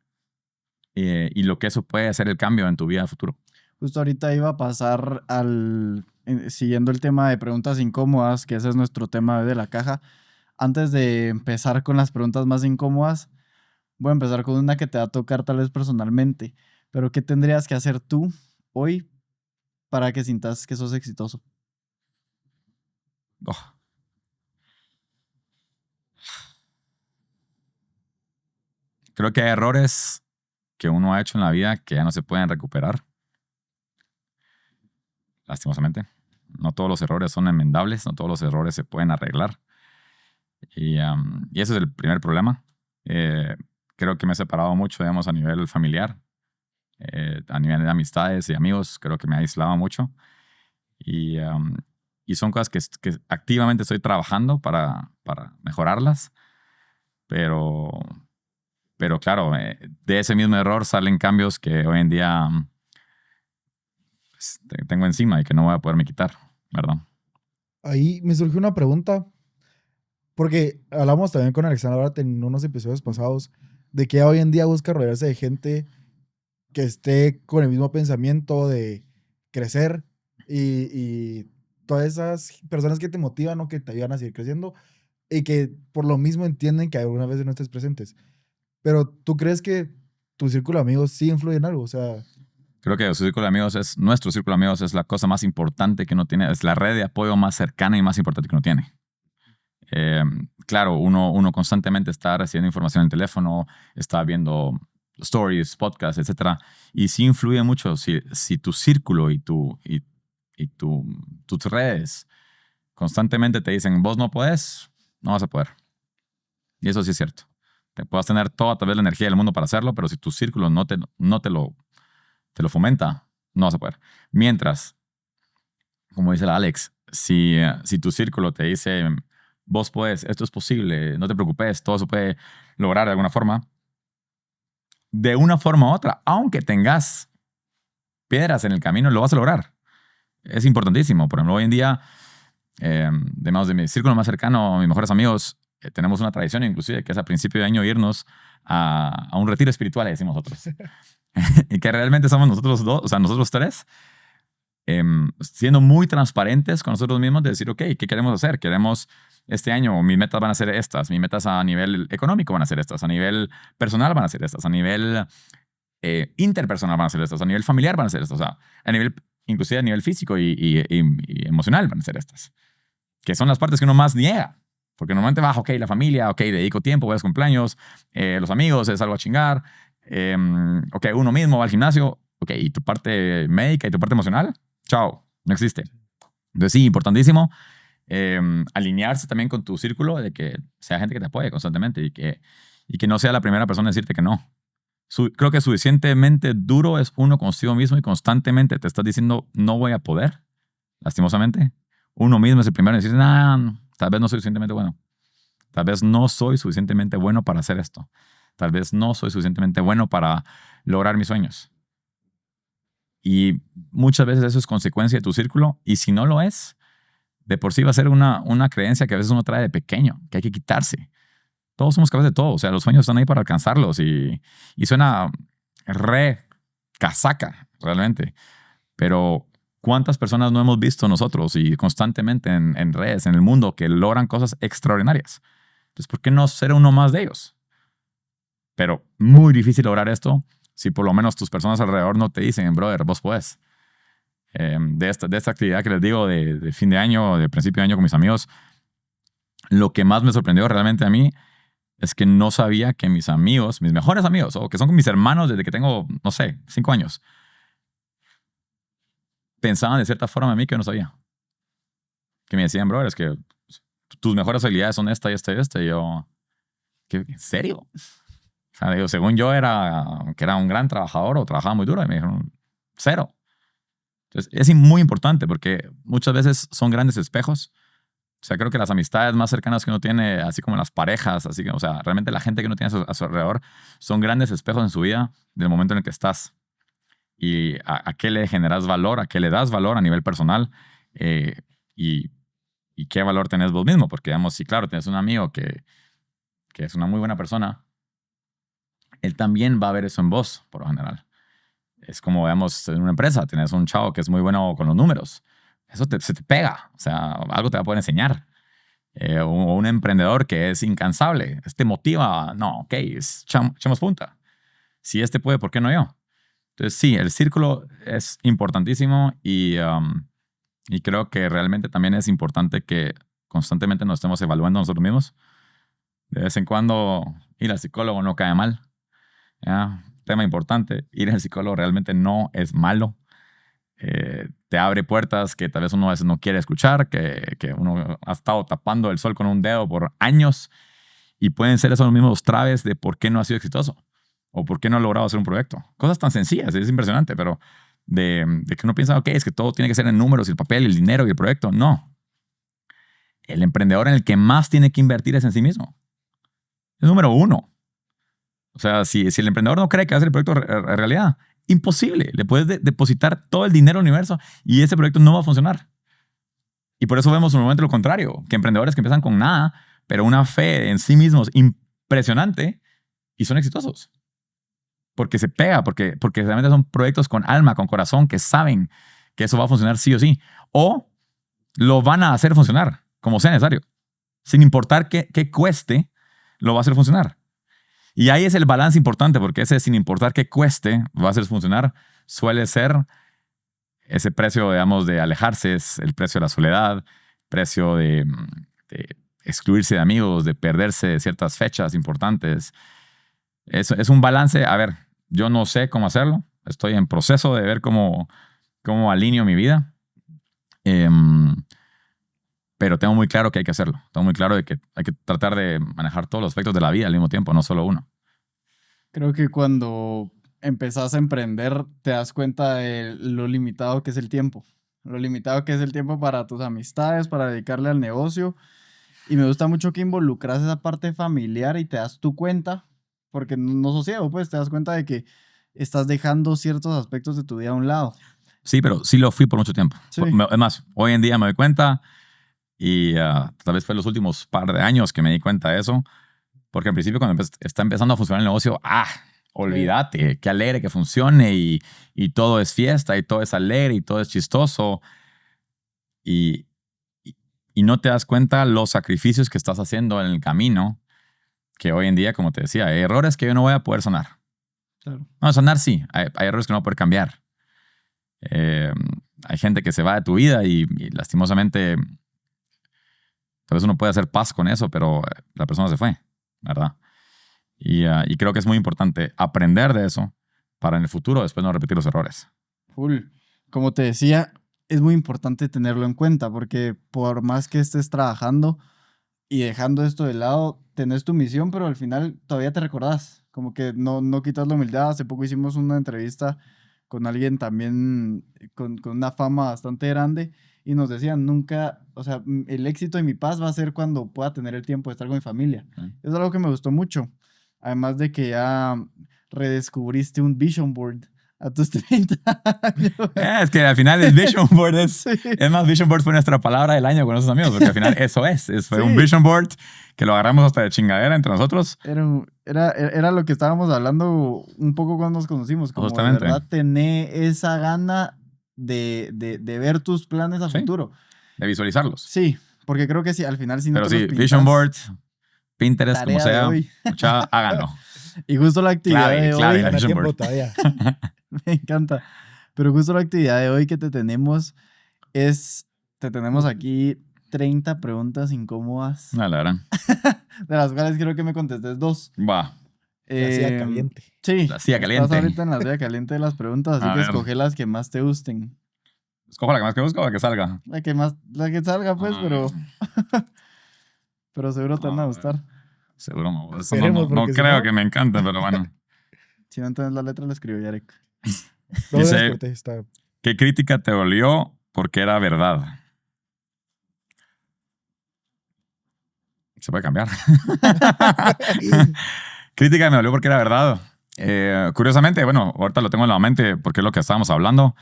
y lo que eso puede hacer el cambio en tu vida futuro. Justo ahorita iba a pasar siguiendo el tema de preguntas incómodas, que ese es nuestro tema de la caja. Antes de empezar con las preguntas más incómodas, voy a empezar con una que te va a tocar tal vez personalmente. Pero ¿qué tendrías que hacer tú hoy para que sientas que sos exitoso? Oh. Creo que hay errores que uno ha hecho en la vida que ya no se pueden recuperar. Lastimosamente. No todos los errores son enmendables, no todos los errores se pueden arreglar. Y ese es el primer problema. Creo que me he separado mucho, digamos, a nivel familiar, a nivel de amistades y amigos. Creo que me ha aislado mucho. Y son cosas que activamente estoy trabajando para mejorarlas. Pero claro, de ese mismo error salen cambios que hoy en día pues, tengo encima y que no voy a poderme quitar, ¿verdad? Ahí me surgió una pregunta, porque hablamos también con Alexandra Barat en unos episodios pasados de que hoy en día busca rodearse de gente que esté con el mismo pensamiento de crecer y todas esas personas que te motivan o que te ayudan a seguir creciendo y que por lo mismo entienden que algunas veces no estés presentes. Pero ¿tú crees que tu círculo de amigos sí influye en algo? O sea, Creo que nuestro círculo de amigos es la cosa más importante que uno tiene, es la red de apoyo más cercana y más importante que uno tiene. Claro, uno constantemente está recibiendo información en el teléfono, está viendo stories, podcasts, etcétera, y sí influye mucho si tu círculo y tus redes constantemente te dicen, vos no podés, no vas a poder. Y eso sí es cierto. Te puedas tener toda tal vez la energía del mundo para hacerlo, pero si tu círculo no te lo fomenta, no vas a poder. Mientras, como dice la Alex, si tu círculo te dice, vos puedes, esto es posible, no te preocupes, todo se puede lograr de alguna forma, de una forma u otra, aunque tengas piedras en el camino, lo vas a lograr. Es importantísimo. Por ejemplo, hoy en día, de mi círculo más cercano, mis mejores amigos, tenemos una tradición inclusive que es a principio de año irnos a un retiro espiritual, decimos nosotros. Y que realmente somos nosotros dos, o sea, nosotros tres, siendo muy transparentes con nosotros mismos de decir, ok, ¿qué queremos hacer? Queremos este año, mis metas van a ser estas, mis metas a nivel económico van a ser estas, a nivel personal van a ser estas, a nivel interpersonal van a ser estas, a nivel familiar van a ser estas, o sea, inclusive a nivel físico y emocional van a ser estas, que son las partes que uno más niega. Porque normalmente va, ok, la familia, ok, dedico tiempo, voy a los cumpleaños, los amigos, es algo a chingar, ok, uno mismo va al gimnasio, ok, y tu parte médica y tu parte emocional, chao, no existe. Entonces sí, importantísimo alinearse también con tu círculo de que sea gente que te apoye constantemente y que no sea la primera persona a decirte que no. Creo que suficientemente duro es uno consigo mismo y constantemente te estás diciendo no voy a poder, lastimosamente. Uno mismo es el primero en decir, nah, tal vez no soy suficientemente bueno. Tal vez no soy suficientemente bueno para hacer esto. Tal vez no soy suficientemente bueno para lograr mis sueños. Y muchas veces eso es consecuencia de tu círculo. Y si no lo es, de por sí va a ser una creencia que a veces uno trae de pequeño, que hay que quitarse. Todos somos capaces de todo. O sea, los sueños están ahí para alcanzarlos. Y suena re casaca, realmente. Pero ¿cuántas personas no hemos visto nosotros y constantemente en redes, en el mundo, que logran cosas extraordinarias? Entonces, ¿por qué no ser uno más de ellos? Pero muy difícil lograr esto si por lo menos tus personas alrededor no te dicen, brother, vos podés. De esta actividad que les digo de fin de año, de principio de año con mis amigos, lo que más me sorprendió realmente a mí es que no sabía que mis amigos, mis mejores amigos, o que son mis hermanos desde que tengo, no sé, 5 años, pensaban de cierta forma en mí que yo no sabía. Que me decían, brother, es que tus mejores habilidades son esta y esta y esta. Y yo, ¿En serio? O sea, digo, según yo que era un gran trabajador o trabajaba muy duro y me dijeron, 0. Entonces, es muy importante porque muchas veces son grandes espejos. O sea, creo que las amistades más cercanas que uno tiene, así como las parejas, así que, o sea, realmente la gente que uno tiene a su alrededor son grandes espejos en su vida del momento en el que estás. Y a qué le generas valor, a qué le das valor a nivel personal y qué valor tenés vos mismo. Porque, digamos, si claro, tienes un amigo que es una muy buena persona, él también va a ver eso en vos, por lo general. Es como, digamos, en una empresa, tienes un chavo que es muy bueno con los números. Eso se te pega. O sea, algo te va a poder enseñar. O un emprendedor que es incansable. Te motiva. No, ok, echamos punta. Si este puede, ¿por qué no yo? Entonces, sí, el círculo es importantísimo y creo que realmente también es importante que constantemente nos estemos evaluando nosotros mismos. De vez en cuando ir al psicólogo no cae mal. ¿Ya? Tema importante, ir al psicólogo realmente no es malo. Te abre puertas que tal vez uno a veces no quiere escuchar, que uno ha estado tapando el sol con un dedo por años y pueden ser esos mismos traves de por qué no ha sido exitoso o por qué no ha logrado hacer un proyecto. Cosas tan sencillas, es impresionante, pero de que uno piensa, ok, es que todo tiene que ser en números, el papel, el dinero y el proyecto. No. El emprendedor en el que más tiene que invertir es en sí mismo. Es número 1. O sea, si el emprendedor no cree que va a hacer el proyecto realidad, imposible. Le puedes depositar todo el dinero al universo y ese proyecto no va a funcionar. Y por eso vemos normalmente lo contrario, que emprendedores que empiezan con nada, pero una fe en sí mismos impresionante y son exitosos. Porque se pega, porque realmente son proyectos con alma, con corazón, que saben que eso va a funcionar sí o sí. O lo van a hacer funcionar, como sea necesario. Sin importar qué cueste, lo va a hacer funcionar. Y ahí es el balance importante, porque ese, sin importar qué cueste, va a hacer funcionar, suele ser ese precio, digamos, de alejarse, es el precio de la soledad, precio de excluirse de amigos, de perderse de ciertas fechas importantes. Es un balance. A ver, yo no sé cómo hacerlo. Estoy en proceso de ver cómo alineo mi vida. Pero tengo muy claro que hay que hacerlo. Tengo muy claro de que hay que tratar de manejar todos los aspectos de la vida al mismo tiempo, no solo uno. Creo que cuando empezás a emprender te das cuenta de lo limitado que es el tiempo. Lo limitado que es el tiempo para tus amistades, para dedicarle al negocio. Y me gusta mucho que involucras esa parte familiar y te das tu cuenta, porque no sos ciego, pues te das cuenta de que estás dejando ciertos aspectos de tu vida a un lado. Sí, pero sí lo fui por mucho tiempo. Sí. Es más, hoy en día me doy cuenta y tal vez fue los últimos par de años que me di cuenta de eso, porque al principio cuando está empezando a funcionar el negocio, olvídate, qué alegre que funcione y todo es fiesta y todo es alegre y todo es chistoso y no te das cuenta los sacrificios que estás haciendo en el camino, que hoy en día, como te decía, hay errores que yo no voy a poder sanar. Claro. No, sanar sí, hay errores que no voy a poder cambiar. Hay gente que se va de tu vida y lastimosamente tal vez uno puede hacer paz con eso, pero la persona se fue, ¿verdad? Y creo que es muy importante aprender de eso para en el futuro después no repetir los errores. Full. Como te decía, es muy importante tenerlo en cuenta porque por más que estés trabajando y dejando esto de lado, tenés tu misión, pero al final todavía te recordás. Como que no quitas la humildad. Hace poco hicimos una entrevista con alguien también con una fama bastante grande y nos decían, nunca, o sea, el éxito y mi paz va a ser cuando pueda tener el tiempo de estar con mi familia. Es algo que me gustó mucho. Además de que ya redescubriste un vision board a tus 30 años. Es que al final el Vision Board Sí. es más, Vision Board fue nuestra palabra del año con nuestros amigos, porque al final eso fue Sí. un Vision Board que lo agarramos hasta de chingadera entre nosotros. Era lo que estábamos hablando un poco cuando nos conocimos, como Justamente. de verdad tener esa gana de ver tus planes a Sí. futuro. De visualizarlos. Sí, porque creo que sí, al final si no Pero te sí, los pintas, Vision Board, Pinterest, como tarea de sea, hoy. mucha, háganlo. Y justo la actividad Clave, de clave. hoy, Gana Vision tiempo board. todavía. me encanta, pero justo la actividad de hoy que te tenemos te tenemos aquí 30 preguntas incómodas, No, la verdad. de las cuales quiero que me contestes 2. Va. La silla caliente. Sí, La silla estás caliente. ahorita en la silla caliente de las preguntas, así A que ver. escoge las que más te gusten. Escojo la que más que busco o la que salga. La que salga, pues, pero seguro te van a A gustar. Seguro no. Eso no, Esperemos, no porque si creo no- que me encante, pero bueno. Si no entiendes la letra, la escribió Yarek. No, ya las Dice, corté, está. ¿qué crítica te dolió porque era verdad? Se puede cambiar. Crítica me dolió porque era verdad. Curiosamente, bueno, ahorita lo tengo en la mente porque es lo que estábamos hablando.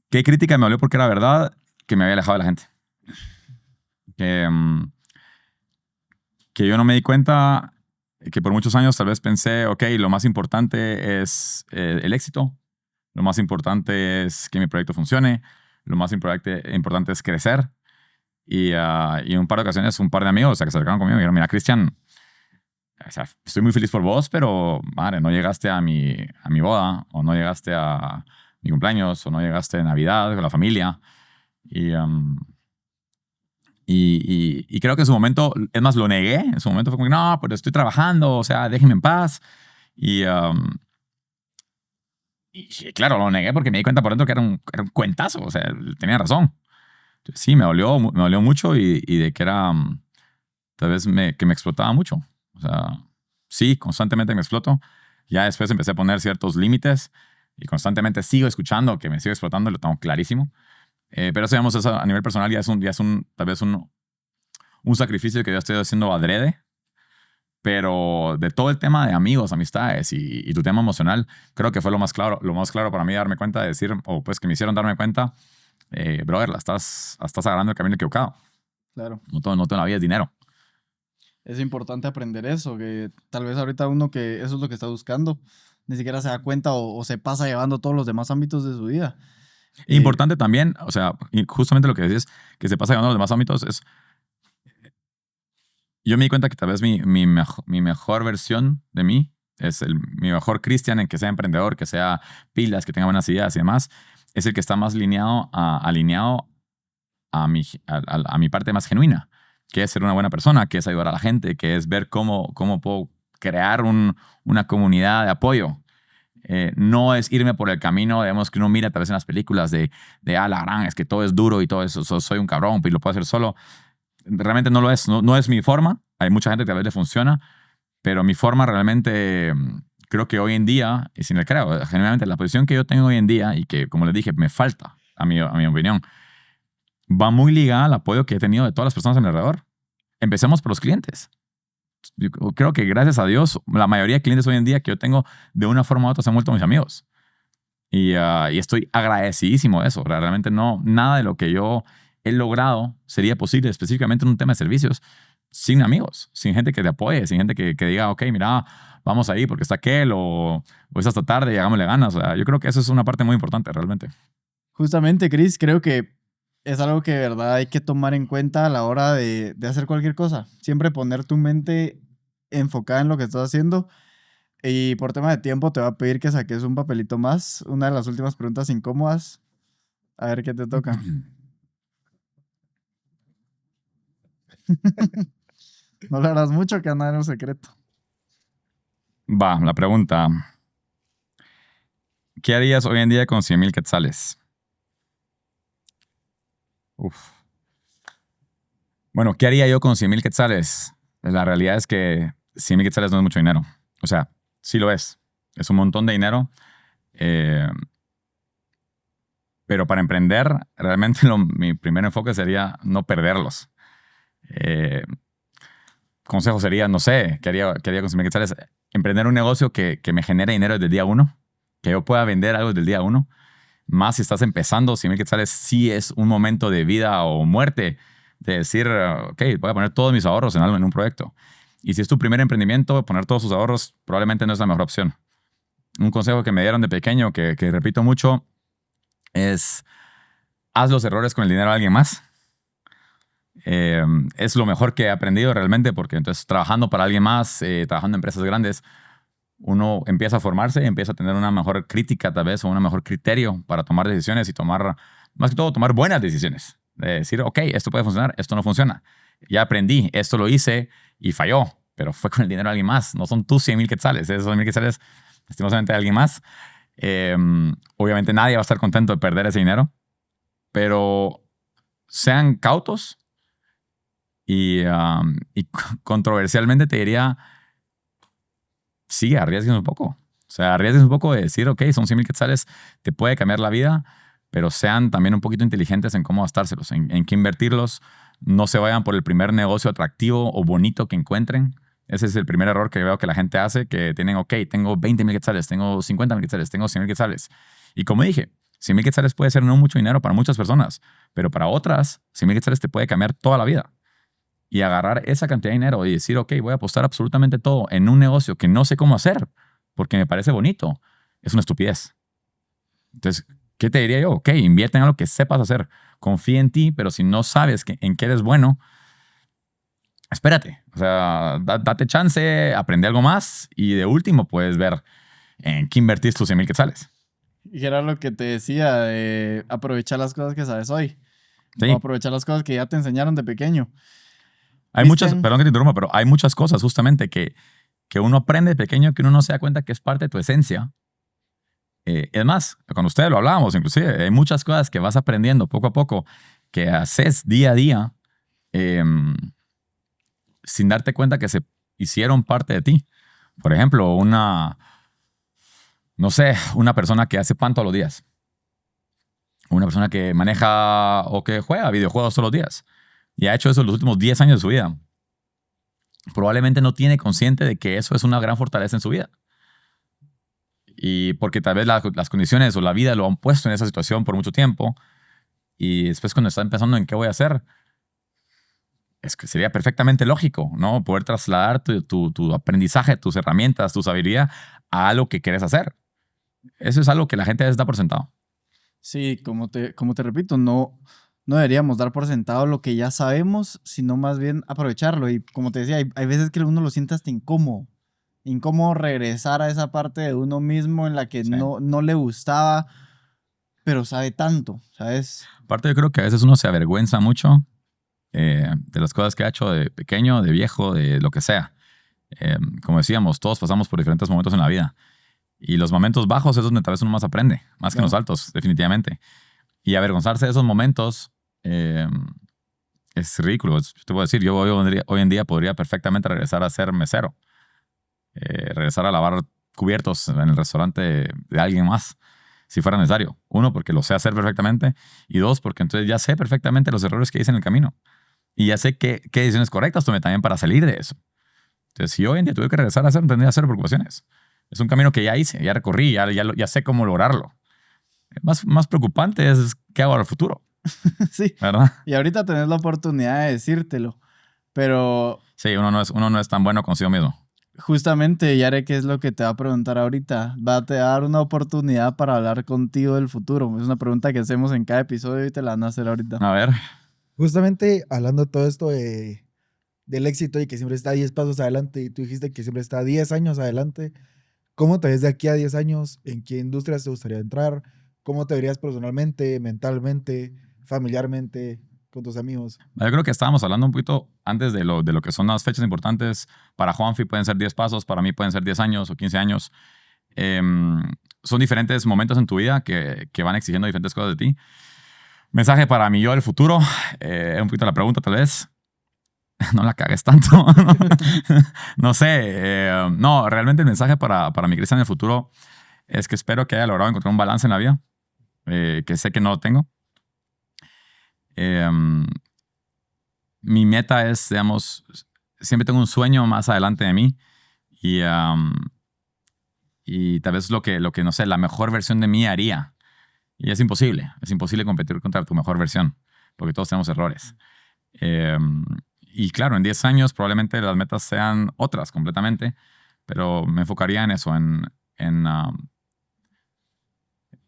¿Qué crítica me dolió porque era verdad? Que me había alejado de la gente. Que yo no me di cuenta, que por muchos años tal vez pensé, ok, lo más importante es el éxito, lo más importante es que mi proyecto funcione, lo más importante es crecer. Y en un par de ocasiones, un par de amigos que se acercaron conmigo y me dijeron, mira, Cristian, o sea, estoy muy feliz por vos, pero, madre, no llegaste a mi boda, o no llegaste a mi cumpleaños, o no llegaste a Navidad con la familia. Y creo que en su momento, es más, lo negué. En su momento fue como, no, pero estoy trabajando, o sea, déjenme en paz. Y sí, claro, lo negué porque me di cuenta por dentro que era un cuentazo, o sea, tenía razón. Entonces, sí, me dolió mucho y de que era, tal vez que me explotaba mucho. O sea, sí, constantemente me exploto. Ya después empecé a poner ciertos límites y constantemente sigo escuchando que me sigo explotando y lo tengo clarísimo. Pero eso, digamos, eso a nivel personal ya es tal vez un sacrificio que yo estoy haciendo adrede. Pero de todo el tema de amigos, amistades y tu tema emocional, creo que fue lo más claro para mí darme cuenta de decir, o pues que me hicieron darme cuenta, brother, estás agarrando el camino equivocado. Claro. No todo en la vida es dinero. Es importante aprender eso, que tal vez ahorita uno que eso es lo que está buscando, ni siquiera se da cuenta o se pasa llevando todos los demás ámbitos de su vida. Importante también, o sea, y justamente lo que decís, que se pasa llevando a los demás ámbitos, es, yo me di cuenta que tal vez mi mejor versión de mí es mi mejor Cristian, en que sea emprendedor, que sea pilas, que tenga buenas ideas y demás, es el que está más alineado a mi parte más genuina, que es ser una buena persona, que es ayudar a la gente, que es ver cómo puedo crear una comunidad de apoyo. No es irme por el camino, digamos, que uno mira tal vez en las películas de la gran, es que todo es duro y todo eso, soy un cabrón y lo puedo hacer solo. Realmente no lo es, no es mi forma. Hay mucha gente que a veces le funciona, pero mi forma realmente, creo que hoy en día, y sin el creo, generalmente la posición que yo tengo hoy en día y que, como les dije, me falta, a mi opinión, va muy ligada al apoyo que he tenido de todas las personas a mi alrededor. Empecemos por los clientes. Yo creo que gracias a Dios, la mayoría de clientes hoy en día que yo tengo, de una forma u otra, se han vuelto mis amigos. Y estoy agradecidísimo de eso. Realmente nada de lo que yo he logrado sería posible, específicamente en un tema de servicios, sin amigos, sin gente que te apoye, sin gente que diga, ok, mira, vamos ahí porque está aquel o es hasta tarde y hagámosle ganas. O sea, yo creo que eso es una parte muy importante realmente. Justamente, Chris, creo que es algo que de verdad hay que tomar en cuenta a la hora de hacer cualquier cosa. Siempre poner tu mente enfocada en lo que estás haciendo. Y por tema de tiempo te voy a pedir que saques un papelito más. Una de las últimas preguntas incómodas. A ver qué te toca. No le harás mucho que andar en un secreto. Va, la pregunta. ¿Qué harías hoy en día con 100,000 quetzales? Uf. Bueno, ¿qué haría yo con 100,000 quetzales? La realidad es que 100,000 quetzales no es mucho dinero. O sea, sí lo es. Es un montón de dinero. Pero para emprender, realmente mi primer enfoque sería no perderlos. Consejo sería, no sé, ¿qué haría con 100,000 quetzales? Emprender un negocio que me genere dinero desde el día uno, que yo pueda vender algo desde el día uno. Más si estás empezando, 100,000 quetzales sí es un momento de vida o muerte, de decir, ok, voy a poner todos mis ahorros en algo, en un proyecto. Y si es tu primer emprendimiento, poner todos sus ahorros probablemente no es la mejor opción. Un consejo que me dieron de pequeño, que repito mucho, es haz los errores con el dinero de alguien más. Es lo mejor que he aprendido realmente, porque entonces trabajando para alguien más, trabajando en empresas grandes, uno empieza a formarse, empieza a tener una mejor crítica tal vez, o un mejor criterio para tomar decisiones y más que todo, tomar buenas decisiones. De decir, ok, esto puede funcionar, esto no funciona. Ya aprendí, esto lo hice y falló, pero fue con el dinero de alguien más. No son tus 100,000 quetzales, esos 100,000 quetzales, lastimosamente, de alguien más. Obviamente nadie va a estar contento de perder ese dinero, pero sean cautos Y controversialmente te diría, sí, arriesgues un poco. O sea, arriesgues un poco de decir, ok, son 100,000 quetzales, te puede cambiar la vida, pero sean también un poquito inteligentes en cómo gastárselos, en qué invertirlos. No se vayan por el primer negocio atractivo o bonito que encuentren. Ese es el primer error que veo que la gente hace, que tienen, ok, tengo 20,000 quetzales, tengo 50,000 quetzales, tengo 100,000 quetzales. Y como dije, 100,000 quetzales puede ser no mucho dinero para muchas personas, pero para otras, 100,000 quetzales te puede cambiar toda la vida. Y agarrar esa cantidad de dinero y decir, ok, voy a apostar absolutamente todo en un negocio que no sé cómo hacer porque me parece bonito, es una estupidez. Entonces, ¿qué te diría yo? Ok, invierte en algo que sepas hacer. Confía en ti, pero si no sabes en qué eres bueno, espérate. O sea, date chance, aprende algo más y de último puedes ver en qué invertís tus 100,000 quetzales. Y era lo que te decía de aprovechar las cosas que sabes hoy. O Sí. aprovechar las cosas que ya te enseñaron de pequeño. Hay muchas, perdón que te interrumpa, pero hay muchas cosas justamente que uno aprende de pequeño que uno no se da cuenta que es parte de tu esencia. Es más, con ustedes lo hablábamos inclusive, hay muchas cosas que vas aprendiendo poco a poco, que haces día a día sin darte cuenta que se hicieron parte de ti. Por ejemplo, no sé, una persona que hace pan todos los días. Una persona que maneja o que juega videojuegos todos los días. Y ha hecho eso los últimos 10 años de su vida. Probablemente no tiene consciente de que eso es una gran fortaleza en su vida. Y porque tal vez las condiciones o la vida lo han puesto en esa situación por mucho tiempo. Y después cuando está pensando en qué voy a hacer, es que sería perfectamente lógico, ¿no? Poder trasladar tu aprendizaje, tus herramientas, tus habilidades a algo que quieres hacer. Eso es algo que la gente a veces da por sentado. Sí, como te repito, no deberíamos dar por sentado lo que ya sabemos, sino más bien aprovecharlo. Y como te decía, hay veces que uno lo siente hasta incómodo. Incómodo regresar a esa parte de uno mismo en la que Sí. no le gustaba, pero sabe tanto, ¿sabes? Aparte, yo creo que a veces uno se avergüenza mucho de las cosas que ha hecho de pequeño, de viejo, de lo que sea. Como decíamos, todos pasamos por diferentes momentos en la vida. Y los momentos bajos es donde tal vez uno más aprende, más que en los altos, definitivamente. Y avergonzarse de esos momentos es ridículo. Te puedo decir, yo hoy en día podría perfectamente regresar a ser mesero. Regresar a lavar cubiertos en el restaurante de alguien más, si fuera necesario. Uno, porque lo sé hacer perfectamente. Y dos, porque entonces ya sé perfectamente los errores que hice en el camino. Y ya sé qué decisiones correctas tomé también para salir de eso. Entonces, si hoy en día tuve que regresar a hacer, no tendría cero preocupaciones. Es un camino que ya hice, ya recorrí, ya sé cómo lograrlo. Más preocupante es qué hago al futuro. Sí. ¿Verdad? Y ahorita tenés la oportunidad de decírtelo. Pero sí, uno no es tan bueno consigo mismo. Justamente, Yare, ¿qué es lo que te va a preguntar ahorita? Te va a dar una oportunidad para hablar contigo del futuro. Es una pregunta que hacemos en cada episodio y te la van a hacer ahorita. A ver. Justamente hablando de todo esto del éxito y que siempre está 10 pasos adelante y tú dijiste que siempre está 10 años adelante, ¿cómo te ves de aquí a 10 años? ¿En qué industrias te gustaría entrar? ¿Cómo te verías personalmente, mentalmente, familiarmente, con tus amigos? Yo creo que estábamos hablando un poquito antes de lo que son las fechas importantes. Para Juanfi pueden ser 10 pasos, para mí pueden ser 10 años o 15 años. Son diferentes momentos en tu vida que van exigiendo diferentes cosas de ti. Mensaje para mi yo del futuro. Un poquito la pregunta, tal vez. No la cagues tanto. No sé. No, realmente el mensaje para mi Cristian del futuro es que espero que haya logrado encontrar un balance en la vida, que sé que no lo tengo. Mi meta es, digamos, siempre tengo un sueño más adelante de mí y tal vez lo que, no sé, la mejor versión de mí haría. Y es imposible competir contra tu mejor versión, porque todos tenemos errores. Y claro, en 10 años probablemente las metas sean otras completamente, pero me enfocaría en eso, en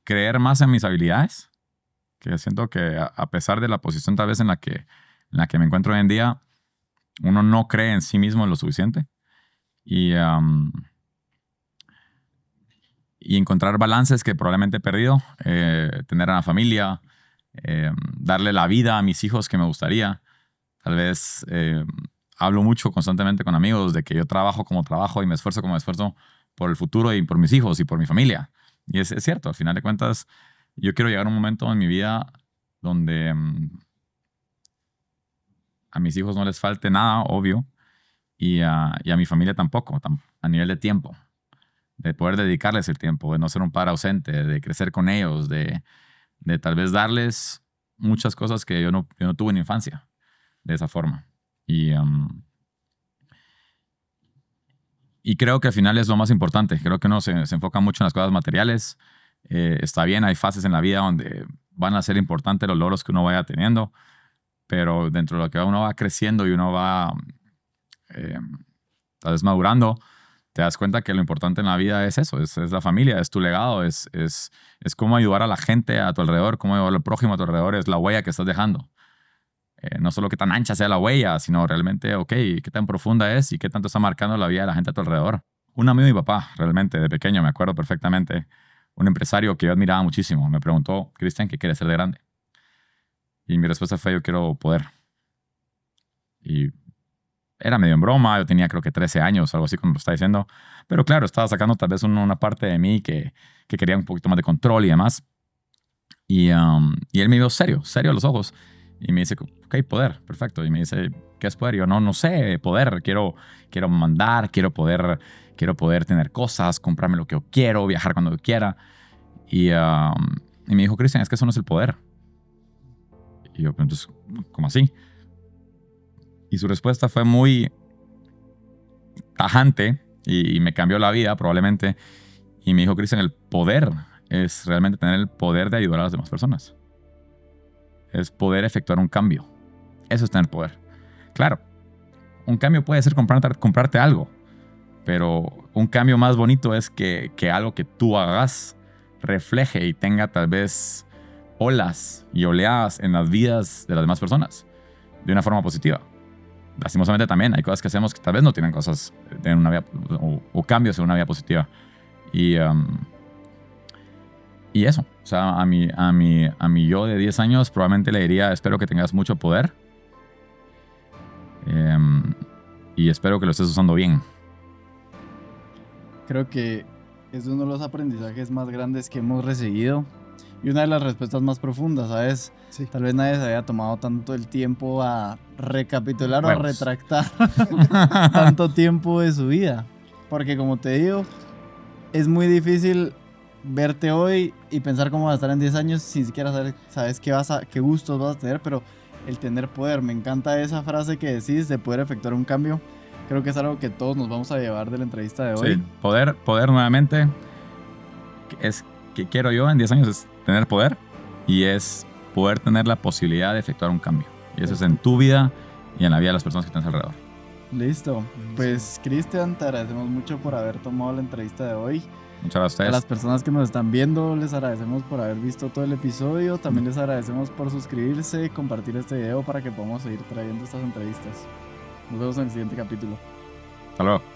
creer más en mis habilidades, que siento que a pesar de la posición tal vez en la que me encuentro hoy en día, uno no cree en sí mismo lo suficiente. Y encontrar balances que probablemente he perdido, tener a la familia, darle la vida a mis hijos que me gustaría. Tal vez hablo mucho constantemente con amigos de que yo trabajo como trabajo y me esfuerzo como me esfuerzo por el futuro y por mis hijos y por mi familia. Y es cierto, al final de cuentas, yo quiero llegar a un momento en mi vida donde a mis hijos no les falte nada, obvio, y a mi familia tampoco, a nivel de tiempo, de poder dedicarles el tiempo, de no ser un padre ausente, de crecer con ellos, de tal vez darles muchas cosas que yo no tuve en infancia de esa forma. Y creo que al final es lo más importante. Creo que uno se enfoca mucho en las cosas materiales. Está bien, hay fases en la vida donde van a ser importantes los logros que uno vaya teniendo, pero dentro de lo que uno va creciendo y uno va tal vez madurando, te das cuenta que lo importante en la vida es eso, es la familia, es tu legado, es cómo ayudar a la gente a tu alrededor, cómo ayudar al prójimo a tu alrededor, es la huella que estás dejando. No solo qué tan ancha sea la huella, sino realmente, ok, qué tan profunda es y qué tanto está marcando la vida de la gente a tu alrededor. Un amigo de mi papá, realmente, de pequeño, me acuerdo perfectamente, un empresario que yo admiraba muchísimo, me preguntó, Cristian, ¿qué quieres ser de grande? Y mi respuesta fue, yo quiero poder. Y era medio en broma, yo tenía creo que 13 años, algo así cuando lo estaba diciendo. Pero claro, estaba sacando tal vez una parte de mí que quería un poquito más de control y demás. Y él me vio serio a los ojos. Y me dice, ok, poder, perfecto. Y me dice, ¿qué es poder? Y yo, no sé, poder. Quiero mandar, quiero poder tener cosas, comprarme lo que yo quiero, viajar cuando yo quiera. Y me dijo, Cristian, es que eso no es el poder. Y yo, entonces, ¿cómo así? Y su respuesta fue muy tajante y me cambió la vida probablemente. Y me dijo, Cristian, el poder es realmente tener el poder de ayudar a las demás personas. Es poder efectuar un cambio. Eso es tener poder. Claro, un cambio puede ser comprarte algo, pero un cambio más bonito es que algo que tú hagas refleje y tenga tal vez olas y oleadas en las vidas de las demás personas de una forma positiva. Lastimosamente también hay cosas que hacemos que tal vez no tienen cosas en una vía o cambios en una vía positiva. Y eso, o sea, a mi yo de 10 años probablemente le diría, espero que tengas mucho poder y espero que lo estés usando bien. Creo que es uno de los aprendizajes más grandes que hemos recibido y una de las respuestas más profundas, ¿sabes? Sí. Tal vez nadie se había tomado tanto el tiempo a recapitular o a Huevos. retractar tanto tiempo de su vida. Porque como te digo, es muy difícil verte hoy y pensar cómo vas a estar en 10 años sin siquiera sabes qué gustos vas a tener, pero el tener poder, me encanta esa frase que decís de poder efectuar un cambio. Creo que es algo que todos nos vamos a llevar de la entrevista de hoy. Sí, poder nuevamente es que quiero yo en 10 años es tener poder y es poder tener la posibilidad de efectuar un cambio. Y eso es en tu vida y en la vida de las personas que tienes alrededor. Listo. Pues Cristian, te agradecemos mucho por haber tomado la entrevista de hoy. Muchas gracias a A ustedes. las personas que nos están viendo, les agradecemos por haber visto todo el episodio. También les agradecemos por suscribirse y compartir este video para que podamos seguir trayendo estas entrevistas. Nos vemos en el siguiente capítulo. Hasta luego.